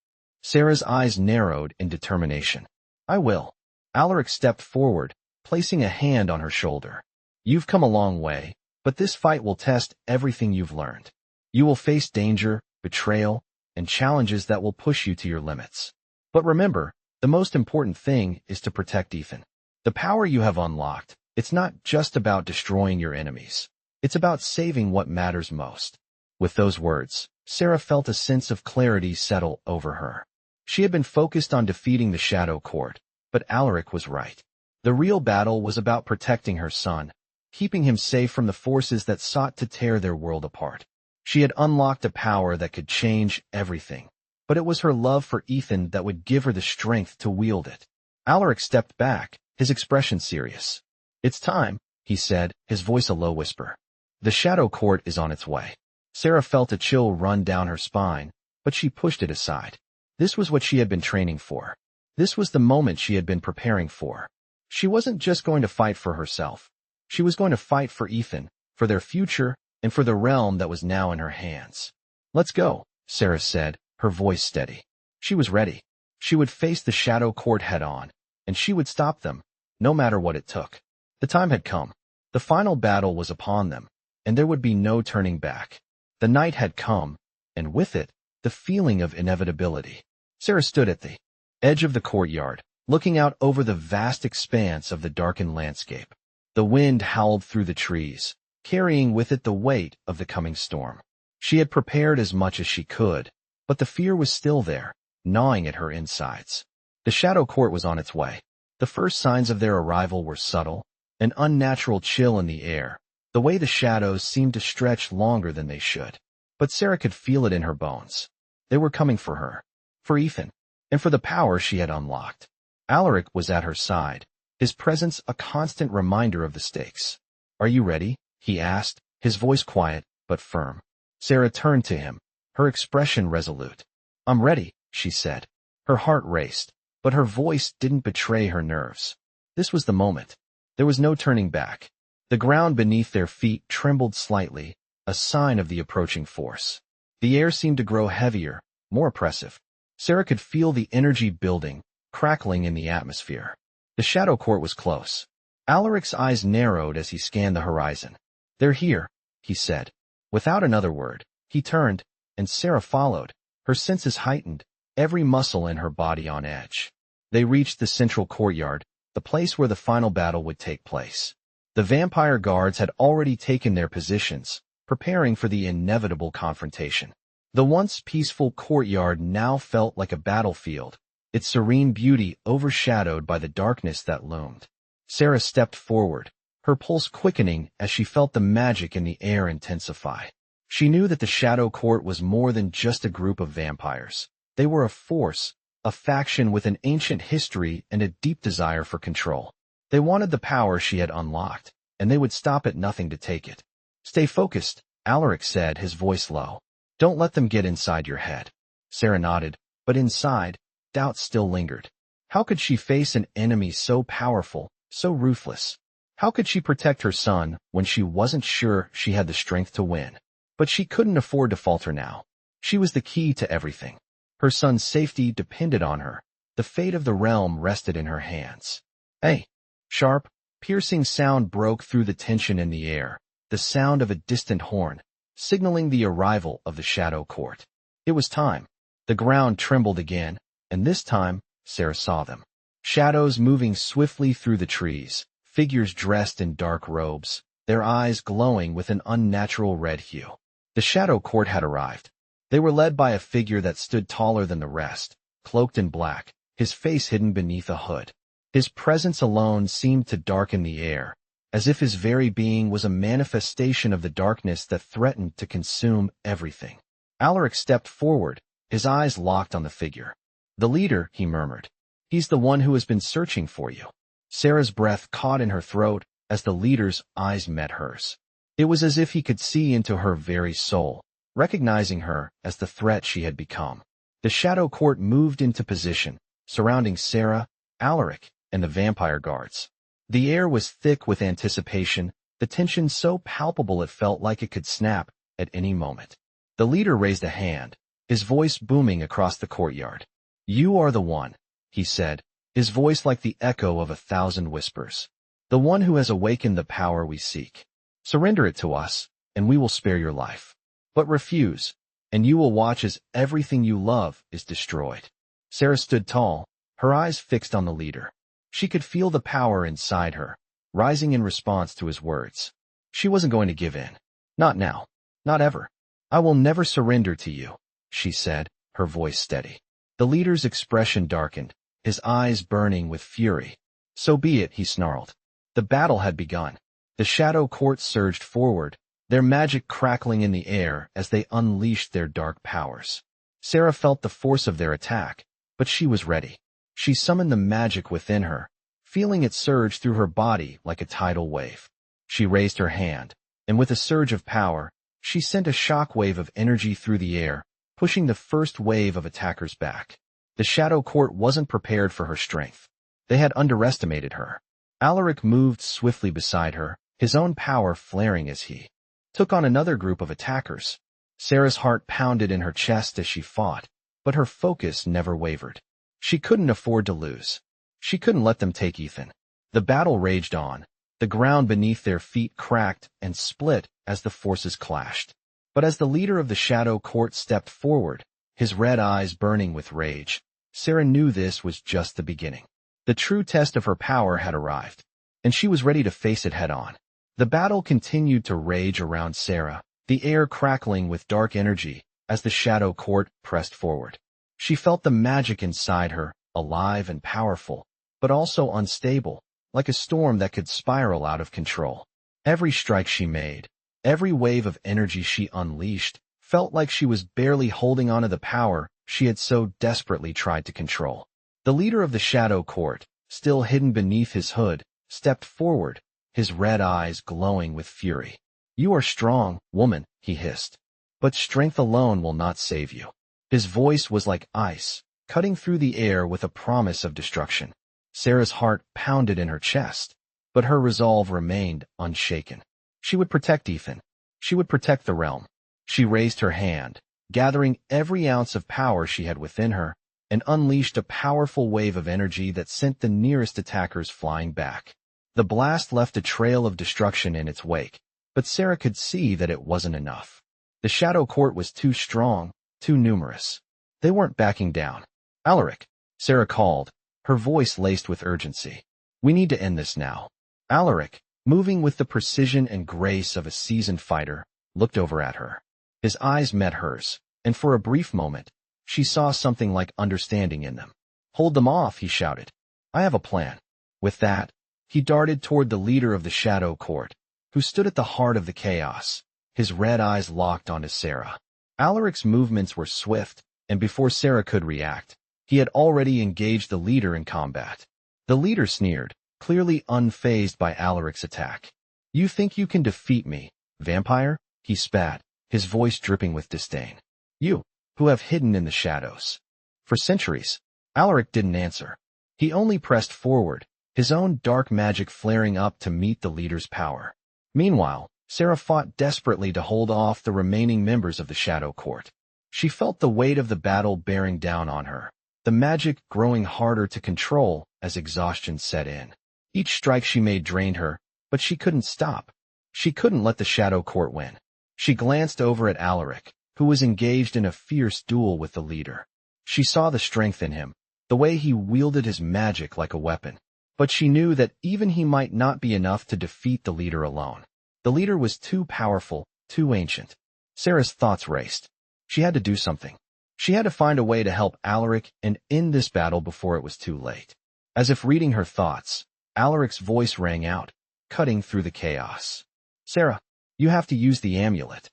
Sarah's eyes narrowed in determination. "I will." Alaric stepped forward, placing a hand on her shoulder. "You've come a long way, but this fight will test everything you've learned. You will face danger, betrayal, and challenges that will push you to your limits. But remember, the most important thing is to protect Ethan. The power you have unlocked, it's not just about destroying your enemies. It's about saving what matters most." With those words, Sarah felt a sense of clarity settle over her. She had been focused on defeating the Shadow Court, but Alaric was right. The real battle was about protecting her son, keeping him safe from the forces that sought to tear their world apart. She had unlocked a power that could change everything, but it was her love for Ethan that would give her the strength to wield it. Alaric stepped back, his expression serious. "It's time," he said, his voice a low whisper. "The Shadow Court is on its way." Sarah felt a chill run down her spine, but she pushed it aside. This was what she had been training for. This was the moment she had been preparing for. She wasn't just going to fight for herself. She was going to fight for Ethan, for their future, and for the realm that was now in her hands. "Let's go," Sarah said, her voice steady. She was ready. She would face the Shadow Court head-on, and she would stop them, no matter what it took. The time had come. The final battle was upon them, and there would be no turning back. The night had come, and with it, the feeling of inevitability. Sarah stood at the edge of the courtyard, looking out over the vast expanse of the darkened landscape. The wind howled through the trees, carrying with it the weight of the coming storm. She had prepared as much as she could, but the fear was still there, gnawing at her insides. The Shadow Court was on its way. The first signs of their arrival were subtle, an unnatural chill in the air, the way the shadows seemed to stretch longer than they should. But Sarah could feel it in her bones. They were coming for her, for Ethan, and for the power she had unlocked. Alaric was at her side, his presence a constant reminder of the stakes. "Are you ready?" he asked, his voice quiet but firm. Sarah turned to him, her expression resolute. "I'm ready," she said. Her heart raced, but her voice didn't betray her nerves. This was the moment. There was no turning back. The ground beneath their feet trembled slightly, a sign of the approaching force. The air seemed to grow heavier, more oppressive. Sarah could feel the energy building, crackling in the atmosphere. The Shadow Court was close. Alaric's eyes narrowed as he scanned the horizon. "They're here," he said. Without another word, he turned, and Sarah followed, her senses heightened, every muscle in her body on edge. They reached the central courtyard, the place where the final battle would take place. The vampire guards had already taken their positions, preparing for the inevitable confrontation. The once peaceful courtyard now felt like a battlefield, its serene beauty overshadowed by the darkness that loomed. Sarah stepped forward, her pulse quickening as she felt the magic in the air intensify. She knew that the Shadow Court was more than just a group of vampires. They were a force, a faction with an ancient history and a deep desire for control. They wanted the power she had unlocked, and they would stop at nothing to take it. "Stay focused," Alaric said, his voice low. "Don't let them get inside your head." Sarah nodded, but inside, doubt still lingered. How could she face an enemy so powerful, so ruthless? How could she protect her son when she wasn't sure she had the strength to win? But she couldn't afford to falter now. She was the key to everything. Her son's safety depended on her. The fate of the realm rested in her hands. A sharp, piercing sound broke through the tension in the air, the sound of a distant horn, signaling the arrival of the Shadow Court. It was time. The ground trembled again, and this time, Sarah saw them. Shadows moving swiftly through the trees, figures dressed in dark robes, their eyes glowing with an unnatural red hue. The Shadow Court had arrived. They were led by a figure that stood taller than the rest, cloaked in black, his face hidden beneath a hood. His presence alone seemed to darken the air, as if his very being was a manifestation of the darkness that threatened to consume everything. Alaric stepped forward, his eyes locked on the figure. "The leader," he murmured. "He's the one who has been searching for you." Sarah's breath caught in her throat as the leader's eyes met hers. It was as if he could see into her very soul, recognizing her as the threat she had become. The Shadow Court moved into position, surrounding Sarah, Alaric, and the vampire guards. The air was thick with anticipation, the tension so palpable it felt like it could snap at any moment. The leader raised a hand, his voice booming across the courtyard. "You are the one," he said, his voice like the echo of 1,000 whispers. "The one who has awakened the power we seek. Surrender it to us, and we will spare your life. But refuse, and you will watch as everything you love is destroyed." Sarah stood tall, her eyes fixed on the leader. She could feel the power inside her, rising in response to his words. She wasn't going to give in. Not now. Not ever. "I will never surrender to you," she said, her voice steady. The leader's expression darkened, his eyes burning with fury. "So be it," he snarled. The battle had begun. The Shadow Court surged forward, their magic crackling in the air as they unleashed their dark powers. Sarah felt the force of their attack, but she was ready. She summoned the magic within her, feeling it surge through her body like a tidal wave. She raised her hand, and with a surge of power, she sent a shock wave of energy through the air, pushing the first wave of attackers back. The Shadow Court wasn't prepared for her strength. They had underestimated her. Alaric moved swiftly beside her, his own power flaring as he took on another group of attackers. Sarah's heart pounded in her chest as she fought, but her focus never wavered. She couldn't afford to lose. She couldn't let them take Ethan. The battle raged on. The ground beneath their feet cracked and split as the forces clashed. But as the leader of the Shadow Court stepped forward, his red eyes burning with rage, Sarah knew this was just the beginning. The true test of her power had arrived, and she was ready to face it head-on. The battle continued to rage around Sarah, the air crackling with dark energy as the Shadow Court pressed forward. She felt the magic inside her, alive and powerful, but also unstable, like a storm that could spiral out of control. Every strike she made, every wave of energy she unleashed, felt like she was barely holding onto the power she had so desperately tried to control. The leader of the Shadow Court, still hidden beneath his hood, stepped forward, his red eyes glowing with fury. "You are strong, woman," he hissed. "But strength alone will not save you." His voice was like ice, cutting through the air with a promise of destruction. Sarah's heart pounded in her chest, but her resolve remained unshaken. She would protect Ethan. She would protect the realm. She raised her hand, gathering every ounce of power she had within her, and unleashed a powerful wave of energy that sent the nearest attackers flying back. The blast left a trail of destruction in its wake, but Sarah could see that it wasn't enough. The Shadow Court was too strong, too numerous. They weren't backing down. "Alaric," Sarah called, her voice laced with urgency. "We need to end this now." Alaric, moving with the precision and grace of a seasoned fighter, looked over at her. His eyes met hers, and for a brief moment, she saw something like understanding in them. "Hold them off," he shouted. "I have a plan." With that, he darted toward the leader of the Shadow Court, who stood at the heart of the chaos, his red eyes locked onto Sarah. Alaric's movements were swift, and before Sarah could react, he had already engaged the leader in combat. The leader sneered, clearly unfazed by Alaric's attack. "You think you can defeat me, vampire?" he spat, his voice dripping with disdain. "You, who have hidden in the shadows for centuries." Alaric didn't answer. He only pressed forward, his own dark magic flaring up to meet the leader's power. Meanwhile, Sarah fought desperately to hold off the remaining members of the Shadow Court. She felt the weight of the battle bearing down on her, the magic growing harder to control as exhaustion set in. Each strike she made drained her, but she couldn't stop. She couldn't let the Shadow Court win. She glanced over at Alaric, who was engaged in a fierce duel with the leader. She saw the strength in him, the way he wielded his magic like a weapon. But she knew that even he might not be enough to defeat the leader alone. The leader was too powerful, too ancient. Sarah's thoughts raced. She had to do something. She had to find a way to help Alaric and end this battle before it was too late. As if reading her thoughts, Alaric's voice rang out, cutting through the chaos. "Sarah, you have to use the amulet."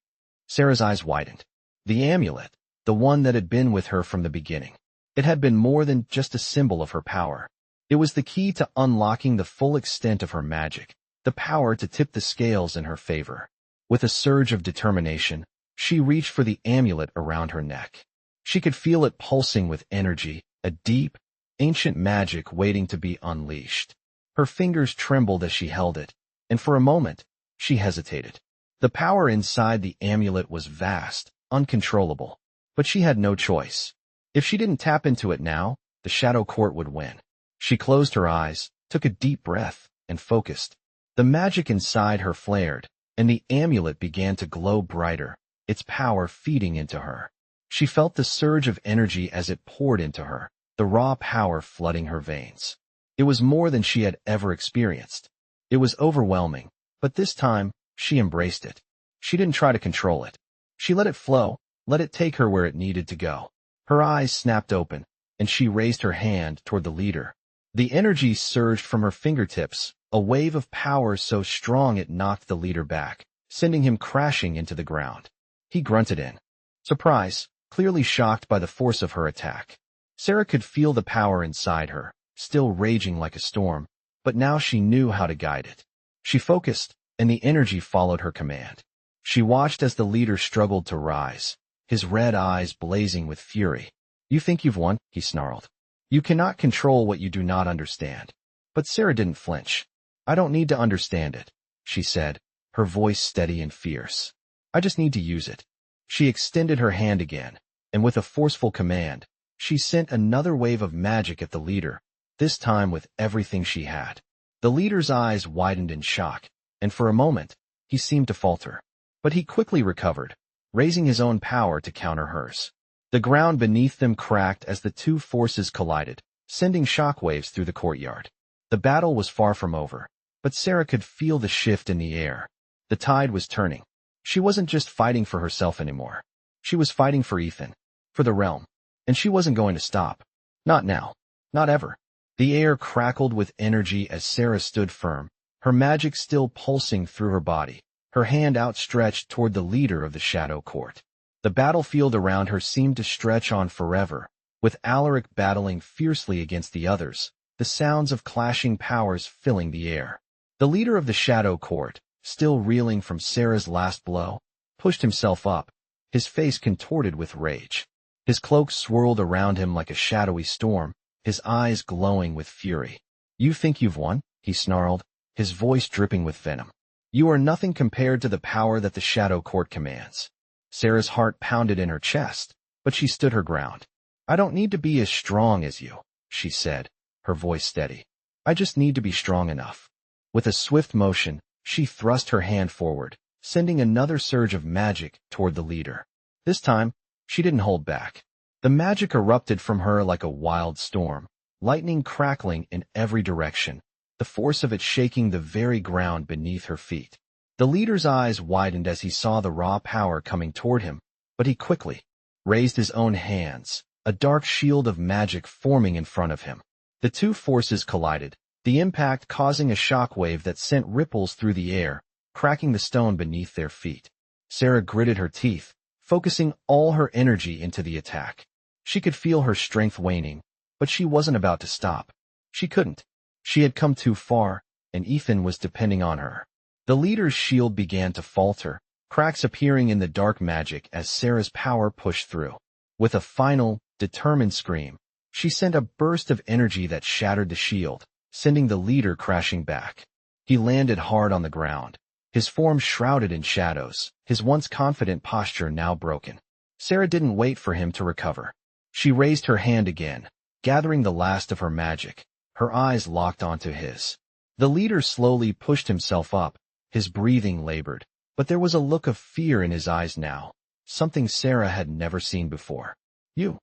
Sarah's eyes widened. The amulet, the one that had been with her from the beginning. It had been more than just a symbol of her power. It was the key to unlocking the full extent of her magic, the power to tip the scales in her favor. With a surge of determination, she reached for the amulet around her neck. She could feel it pulsing with energy, a deep, ancient magic waiting to be unleashed. Her fingers trembled as she held it, and for a moment, she hesitated. The power inside the amulet was vast, uncontrollable, but she had no choice. If she didn't tap into it now, the Shadow Court would win. She closed her eyes, took a deep breath, and focused. The magic inside her flared, and the amulet began to glow brighter, its power feeding into her. She felt the surge of energy as it poured into her, the raw power flooding her veins. It was more than she had ever experienced. It was overwhelming, but this time, she embraced it. She didn't try to control it. She let it flow, let it take her where it needed to go. Her eyes snapped open, and she raised her hand toward the leader. The energy surged from her fingertips, a wave of power so strong it knocked the leader back, sending him crashing into the ground. He grunted in surprise, clearly shocked by the force of her attack. Sarah could feel the power inside her, still raging like a storm, but now she knew how to guide it. She focused, and the energy followed her command. She watched as the leader struggled to rise, his red eyes blazing with fury. "You think you've won?" he snarled. "You cannot control what you do not understand." But Sarah didn't flinch. "I don't need to understand it," she said, her voice steady and fierce. "I just need to use it." She extended her hand again, and with a forceful command, she sent another wave of magic at the leader, this time with everything she had. The leader's eyes widened in shock, and for a moment, he seemed to falter. But he quickly recovered, raising his own power to counter hers. The ground beneath them cracked as the two forces collided, sending shockwaves through the courtyard. The battle was far from over, but Sarah could feel the shift in the air. The tide was turning. She wasn't just fighting for herself anymore. She was fighting for Ethan, for the realm, and she wasn't going to stop. Not now. Not ever. The air crackled with energy as Sarah stood firm, her magic still pulsing through her body, her hand outstretched toward the leader of the Shadow Court. The battlefield around her seemed to stretch on forever, with Alaric battling fiercely against the others, the sounds of clashing powers filling the air. The leader of the Shadow Court, still reeling from Sarah's last blow, pushed himself up, his face contorted with rage. His cloak swirled around him like a shadowy storm, his eyes glowing with fury. "You think you've won?" he snarled, his voice dripping with venom. "You are nothing compared to the power that the Shadow Court commands." Sarah's heart pounded in her chest, but she stood her ground. "I don't need to be as strong as you," she said, her voice steady. "I just need to be strong enough." With a swift motion, she thrust her hand forward, sending another surge of magic toward the leader. This time, she didn't hold back. The magic erupted from her like a wild storm, lightning crackling in every direction, the force of it shaking the very ground beneath her feet. The leader's eyes widened as he saw the raw power coming toward him, but he quickly raised his own hands, a dark shield of magic forming in front of him. The two forces collided, the impact causing a shockwave that sent ripples through the air, cracking the stone beneath their feet. Sarah gritted her teeth, focusing all her energy into the attack. She could feel her strength waning, but she wasn't about to stop. She couldn't. She had come too far, and Ethan was depending on her. The leader's shield began to falter, cracks appearing in the dark magic as Sarah's power pushed through. With a final, determined scream, she sent a burst of energy that shattered the shield, sending the leader crashing back. He landed hard on the ground, his form shrouded in shadows, his once confident posture now broken. Sarah didn't wait for him to recover. She raised her hand again, gathering the last of her magic, her eyes locked onto his. The leader slowly pushed himself up, his breathing labored, but there was a look of fear in his eyes now, something Sarah had never seen before. You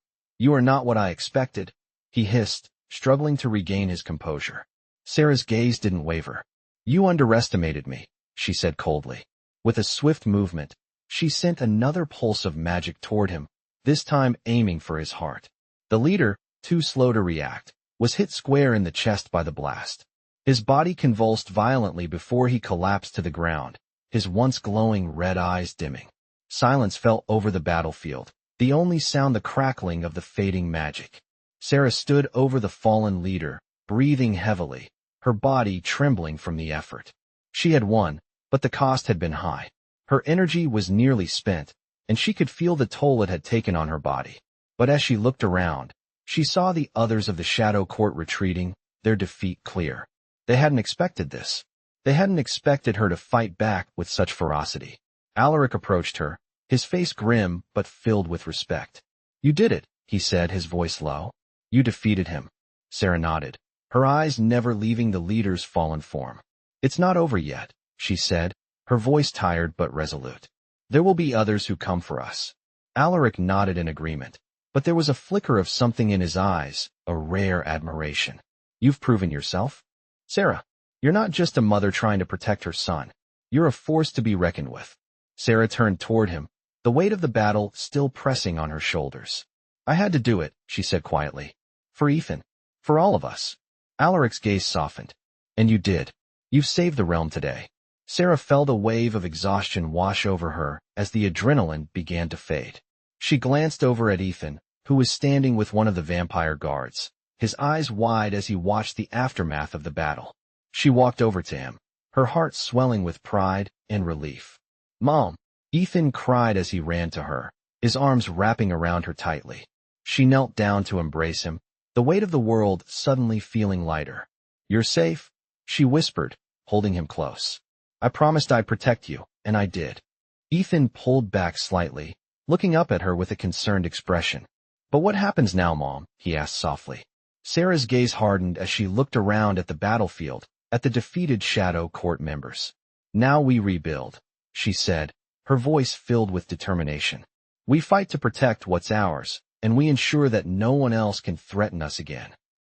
are not what I expected, he hissed, struggling to regain his composure. Sarah's gaze didn't waver. You underestimated me, she said coldly. With a swift movement, she sent another pulse of magic toward him, this time aiming for his heart. The leader, too slow to react, was hit square in the chest by the blast. His body convulsed violently before he collapsed to the ground, his once glowing red eyes dimming. Silence fell over the battlefield, the only sound the crackling of the fading magic. Sarah stood over the fallen leader, breathing heavily, her body trembling from the effort. She had won, but the cost had been high. Her energy was nearly spent, and she could feel the toll it had taken on her body. But as she looked around, she saw the others of the Shadow Court retreating, their defeat clear. They hadn't expected this. They hadn't expected her to fight back with such ferocity. Alaric approached her, his face grim but filled with respect. You did it, he said, his voice low. You defeated him. Sarah nodded, her eyes never leaving the leader's fallen form. It's not over yet, she said, her voice tired but resolute. There will be others who come for us. Alaric nodded in agreement, but there was a flicker of something in his eyes, a rare admiration. You've proven yourself? Sarah, you're not just a mother trying to protect her son. You're a force to be reckoned with. Sarah turned toward him, the weight of the battle still pressing on her shoulders. I had to do it, she said quietly. For Ethan. For all of us. Alaric's gaze softened. And you did. You've saved the realm today. Sarah felt a wave of exhaustion wash over her as the adrenaline began to fade. She glanced over at Ethan, who was standing with one of the vampire guards, his eyes wide as he watched the aftermath of the battle. She walked over to him, her heart swelling with pride and relief. Mom! Ethan cried as he ran to her, his arms wrapping around her tightly. She knelt down to embrace him, the weight of the world suddenly feeling lighter. You're safe, she whispered, holding him close. I promised I'd protect you, and I did. Ethan pulled back slightly, looking up at her with a concerned expression. But what happens now, Mom? He asked softly. Sarah's gaze hardened as she looked around at the battlefield, at the defeated Shadow Court members. Now we rebuild, she said, her voice filled with determination. We fight to protect what's ours, and we ensure that no one else can threaten us again.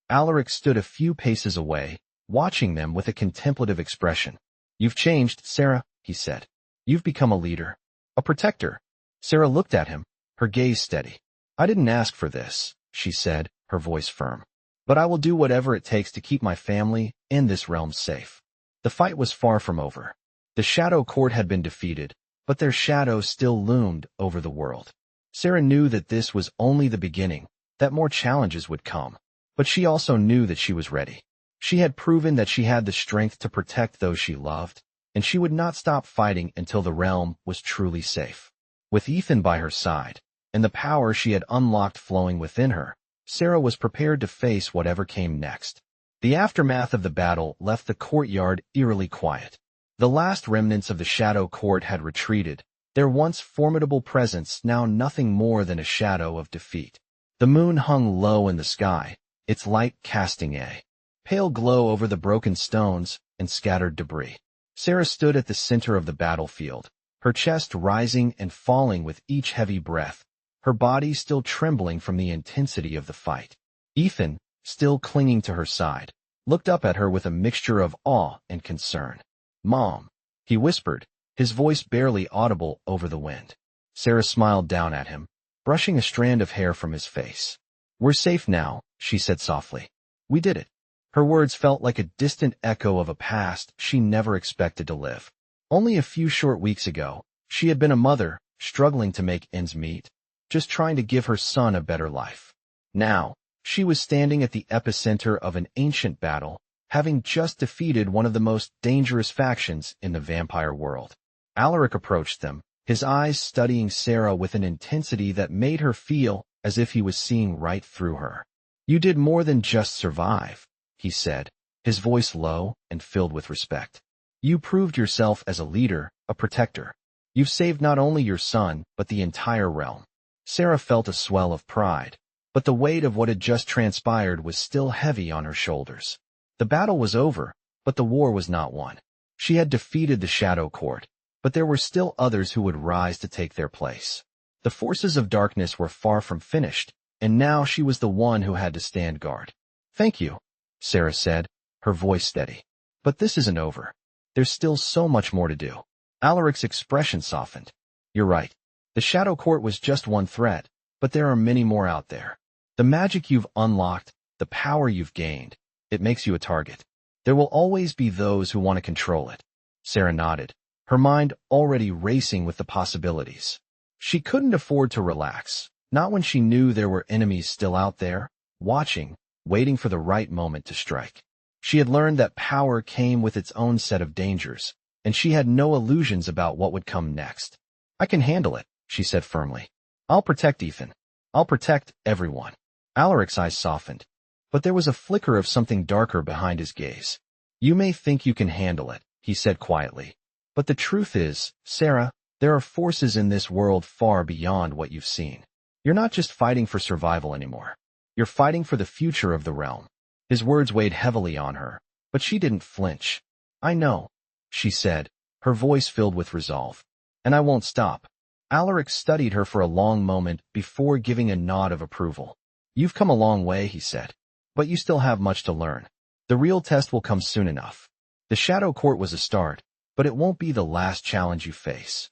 Alaric stood a few paces away, watching them with a contemplative expression. You've changed, Sarah, he said. You've become a leader, a protector. Sarah looked at him, her gaze steady. I didn't ask for this, she said, her voice firm. But I will do whatever it takes to keep my family and this realm safe. The fight was far from over. The Shadow Court had been defeated, but their shadow still loomed over the world. Sarah knew that this was only the beginning, that more challenges would come. But she also knew that she was ready. She had proven that she had the strength to protect those she loved, and she would not stop fighting until the realm was truly safe. With Ethan by her side, and the power she had unlocked flowing within her, Sarah was prepared to face whatever came next. The aftermath of the battle left the courtyard eerily quiet. The last remnants of the Shadow Court had retreated, their once formidable presence now nothing more than a shadow of defeat. The moon hung low in the sky, its light casting a pale glow over the broken stones and scattered debris. Sarah stood at the center of the battlefield, her chest rising and falling with each heavy breath, her body still trembling from the intensity of the fight. Ethan, still clinging to her side, looked up at her with a mixture of awe and concern. Mom, he whispered, his voice barely audible over the wind. Sarah smiled down at him, brushing a strand of hair from his face. We're safe now, she said softly. We did it. Her words felt like a distant echo of a past she never expected to live. Only a few short weeks ago, she had been a mother, struggling to make ends meet, just trying to give her son a better life. Now, she was standing at the epicenter of an ancient battle, having just defeated one of the most dangerous factions in the vampire world. Alaric approached them, his eyes studying Sarah with an intensity that made her feel as if he was seeing right through her. You did more than just survive, he said, his voice low and filled with respect. You proved yourself as a leader, a protector. You've saved not only your son, but the entire realm. Sarah felt a swell of pride, but the weight of what had just transpired was still heavy on her shoulders. The battle was over, but the war was not won. She had defeated the Shadow Court, but there were still others who would rise to take their place. The forces of darkness were far from finished, and now she was the one who had to stand guard. Thank you, Sarah said, her voice steady. But this isn't over. There's still so much more to do. Alaric's expression softened. You're right. The Shadow Court was just one threat, but there are many more out there. The magic you've unlocked, the power you've gained, it makes you a target. There will always be those who want to control it. Sarah nodded, her mind already racing with the possibilities. She couldn't afford to relax, not when she knew there were enemies still out there, watching, waiting for the right moment to strike. She had learned that power came with its own set of dangers, and she had no illusions about what would come next. I can handle it, she said firmly. I'll protect Ethan. I'll protect everyone. Alaric's eyes softened, but there was a flicker of something darker behind his gaze. You may think you can handle it, he said quietly. But the truth is, Sarah, there are forces in this world far beyond what you've seen. You're not just fighting for survival anymore. You're fighting for the future of the realm. His words weighed heavily on her, but she didn't flinch. I know, she said, her voice filled with resolve. And I won't stop. Alaric studied her for a long moment before giving a nod of approval. You've come a long way, he said. But you still have much to learn. The real test will come soon enough. The Shadow Court was a start, but it won't be the last challenge you face.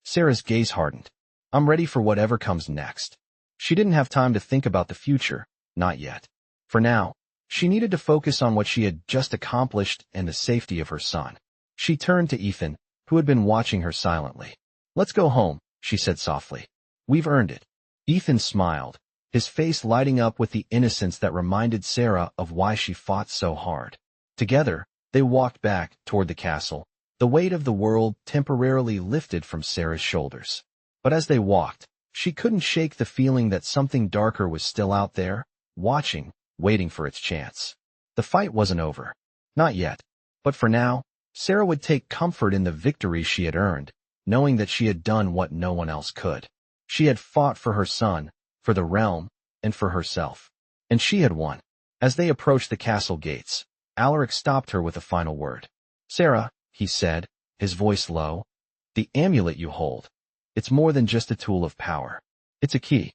Sarah's gaze hardened. I'm ready for whatever comes next. She didn't have time to think about the future, not yet. For now, she needed to focus on what she had just accomplished and the safety of her son. She turned to Ethan, who had been watching her silently. Let's go home, she said softly. We've earned it. Ethan smiled, his face lighting up with the innocence that reminded Sarah of why she fought so hard. Together, they walked back toward the castle, the weight of the world temporarily lifted from Sarah's shoulders. But as they walked, she couldn't shake the feeling that something darker was still out there, watching, waiting for its chance. The fight wasn't over. Not yet. But for now, Sarah would take comfort in the victory she had earned, knowing that she had done what no one else could. She had fought for her son, for the realm, and for herself. And she had won. As they approached the castle gates, Alaric stopped her with a final word. Sarah, he said, his voice low, the amulet you hold. It's more than just a tool of power. It's a key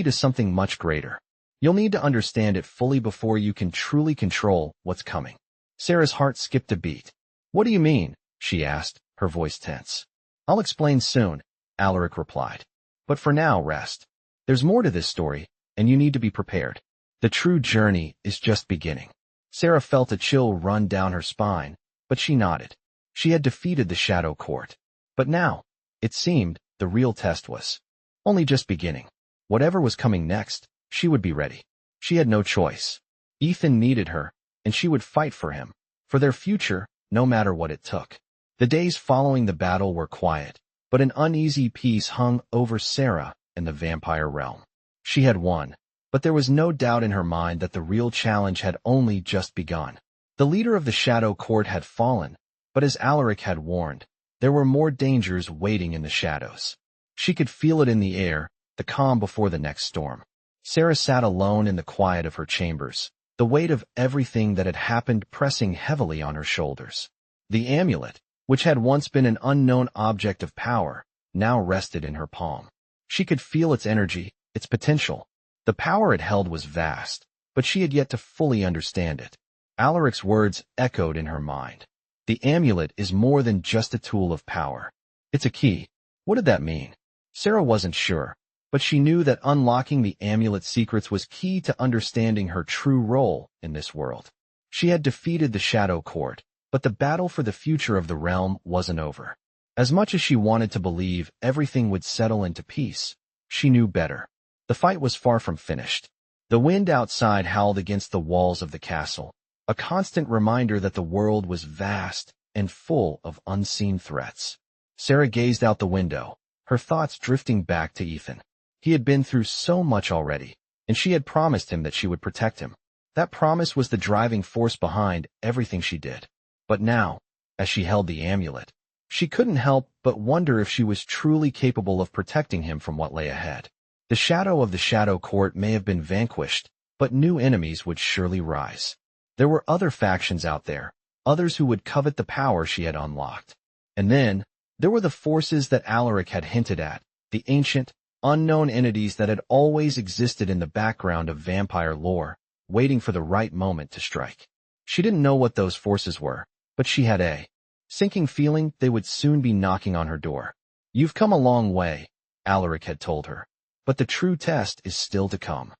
to something much greater. You'll need to understand it fully before you can truly control what's coming. Sarah's heart skipped a beat. What do you mean? She asked, her voice tense. I'll explain soon, Alaric replied. But for now, rest. There's more to this story, and you need to be prepared. The true journey is just beginning. Sarah felt a chill run down her spine, but she nodded. She had defeated the Shadow Court. But now, it seemed, the real test was only just beginning. Whatever was coming next, she would be ready. She had no choice. Ethan needed her, and she would fight for him, for their future, no matter what it took. The days following the battle were quiet, but an uneasy peace hung over Sarah and the vampire realm. She had won, but there was no doubt in her mind that the real challenge had only just begun. The leader of the Shadow Court had fallen, but as Alaric had warned, there were more dangers waiting in the shadows. She could feel it in the air, the calm before the next storm. Sarah sat alone in the quiet of her chambers, the weight of everything that had happened pressing heavily on her shoulders. The amulet, which had once been an unknown object of power, now rested in her palm. She could feel its energy, its potential. The power it held was vast, but she had yet to fully understand it. Alaric's words echoed in her mind. The amulet is more than just a tool of power. It's a key. What did that mean? Sarah wasn't sure, but she knew that unlocking the amulet's secrets was key to understanding her true role in this world. She had defeated the Shadow Court, but the battle for the future of the realm wasn't over. As much as she wanted to believe everything would settle into peace, she knew better. The fight was far from finished. The wind outside howled against the walls of the castle, a constant reminder that the world was vast and full of unseen threats. Sarah gazed out the window, her thoughts drifting back to Ethan. He had been through so much already, and she had promised him that she would protect him. That promise was the driving force behind everything she did. But now, as she held the amulet, she couldn't help but wonder if she was truly capable of protecting him from what lay ahead. The shadow of the Shadow Court may have been vanquished, but new enemies would surely rise. There were other factions out there, others who would covet the power she had unlocked. And then, there were the forces that Alaric had hinted at, the ancient, unknown entities that had always existed in the background of vampire lore, waiting for the right moment to strike. She didn't know what those forces were, but she had a sinking feeling they would soon be knocking on her door. "You've come a long way," Alaric had told her, "but the true test is still to come."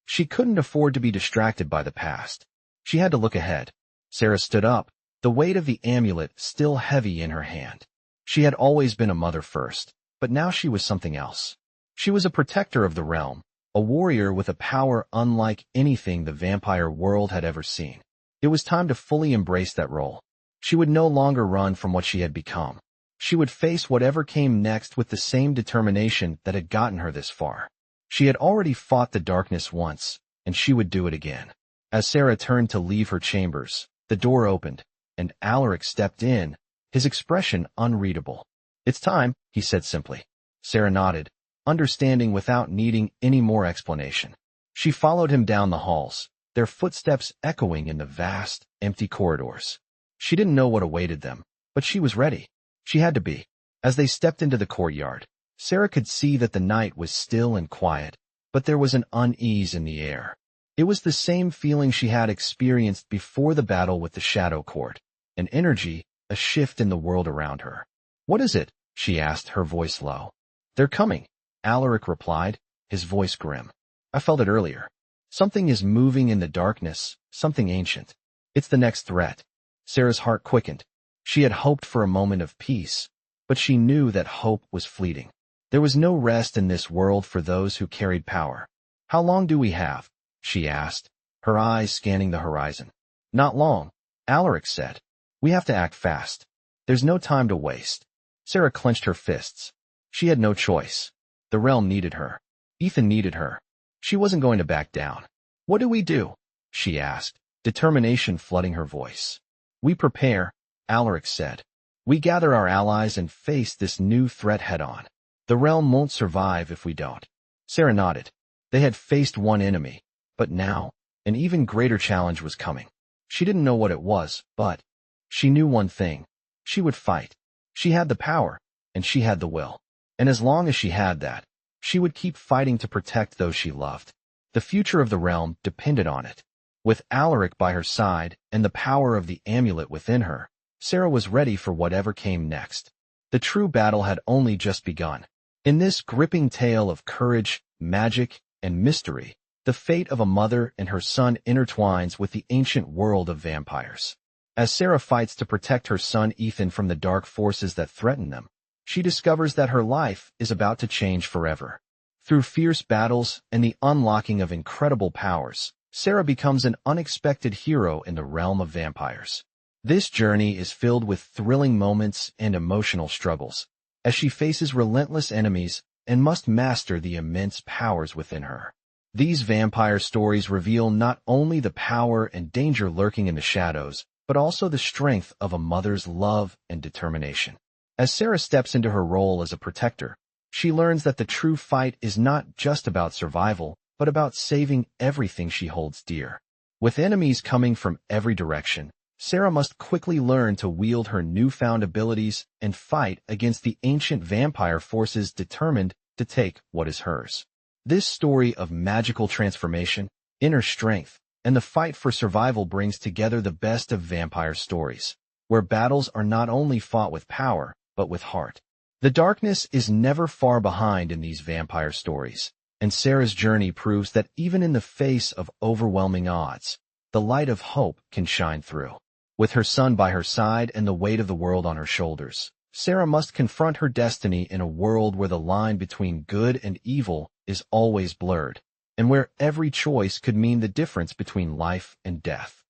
She couldn't afford to be distracted by the past. She had to look ahead. Sarah stood up, the weight of the amulet still heavy in her hand. She had always been a mother first, but now she was something else. She was a protector of the realm, a warrior with a power unlike anything the vampire world had ever seen. It was time to fully embrace that role. She would no longer run from what she had become. She would face whatever came next with the same determination that had gotten her this far. She had already fought the darkness once, and she would do it again. As Sarah turned to leave her chambers, the door opened, and Alaric stepped in, his expression unreadable. "It's time," he said simply. Sarah nodded, understanding without needing any more explanation. She followed him down the halls, their footsteps echoing in the vast, empty corridors. She didn't know what awaited them, but she was ready. She had to be. As they stepped into the courtyard, Sarah could see that the night was still and quiet, but there was an unease in the air. It was the same feeling she had experienced before the battle with the Shadow Court, an energy, a shift in the world around her. "What is it?" she asked, her voice low. "They're coming," Alaric replied, his voice grim. "I felt it earlier. Something is moving in the darkness, something ancient. It's the next threat." Sarah's heart quickened. She had hoped for a moment of peace, but she knew that hope was fleeting. There was no rest in this world for those who carried power. "How long do we have?" she asked, her eyes scanning the horizon. "Not long," Alaric said. "We have to act fast. There's no time to waste." Sarah clenched her fists. She had no choice. The realm needed her. Ethan needed her. She wasn't going to back down. "What do we do?" she asked, determination flooding her voice. "We prepare," Alaric said. "We gather our allies and face this new threat head-on. The realm won't survive if we don't." Sarah nodded. They had faced one enemy, but now, an even greater challenge was coming. She didn't know what it was, but she knew one thing. She would fight. She had the power, and she had the will. And as long as she had that, she would keep fighting to protect those she loved. The future of the realm depended on it. With Alaric by her side and the power of the amulet within her, Sarah was ready for whatever came next. The true battle had only just begun. In this gripping tale of courage, magic, and mystery, the fate of a mother and her son intertwines with the ancient world of vampires. As Sarah fights to protect her son Ethan from the dark forces that threaten them, she discovers that her life is about to change forever. Through fierce battles and the unlocking of incredible powers, Sarah becomes an unexpected hero in the realm of vampires. This journey is filled with thrilling moments and emotional struggles, as she faces relentless enemies and must master the immense powers within her. These vampire stories reveal not only the power and danger lurking in the shadows, but also the strength of a mother's love and determination. As Sarah steps into her role as a protector, she learns that the true fight is not just about survival, but about saving everything she holds dear. With enemies coming from every direction, Sarah must quickly learn to wield her newfound abilities and fight against the ancient vampire forces determined to take what is hers. This story of magical transformation, inner strength, and the fight for survival brings together the best of vampire stories, where battles are not only fought with power, but with heart. The darkness is never far behind in these vampire stories, and Sarah's journey proves that even in the face of overwhelming odds, the light of hope can shine through. With her son by her side and the weight of the world on her shoulders, Sarah must confront her destiny in a world where the line between good and evil is always blurred, and where every choice could mean the difference between life and death.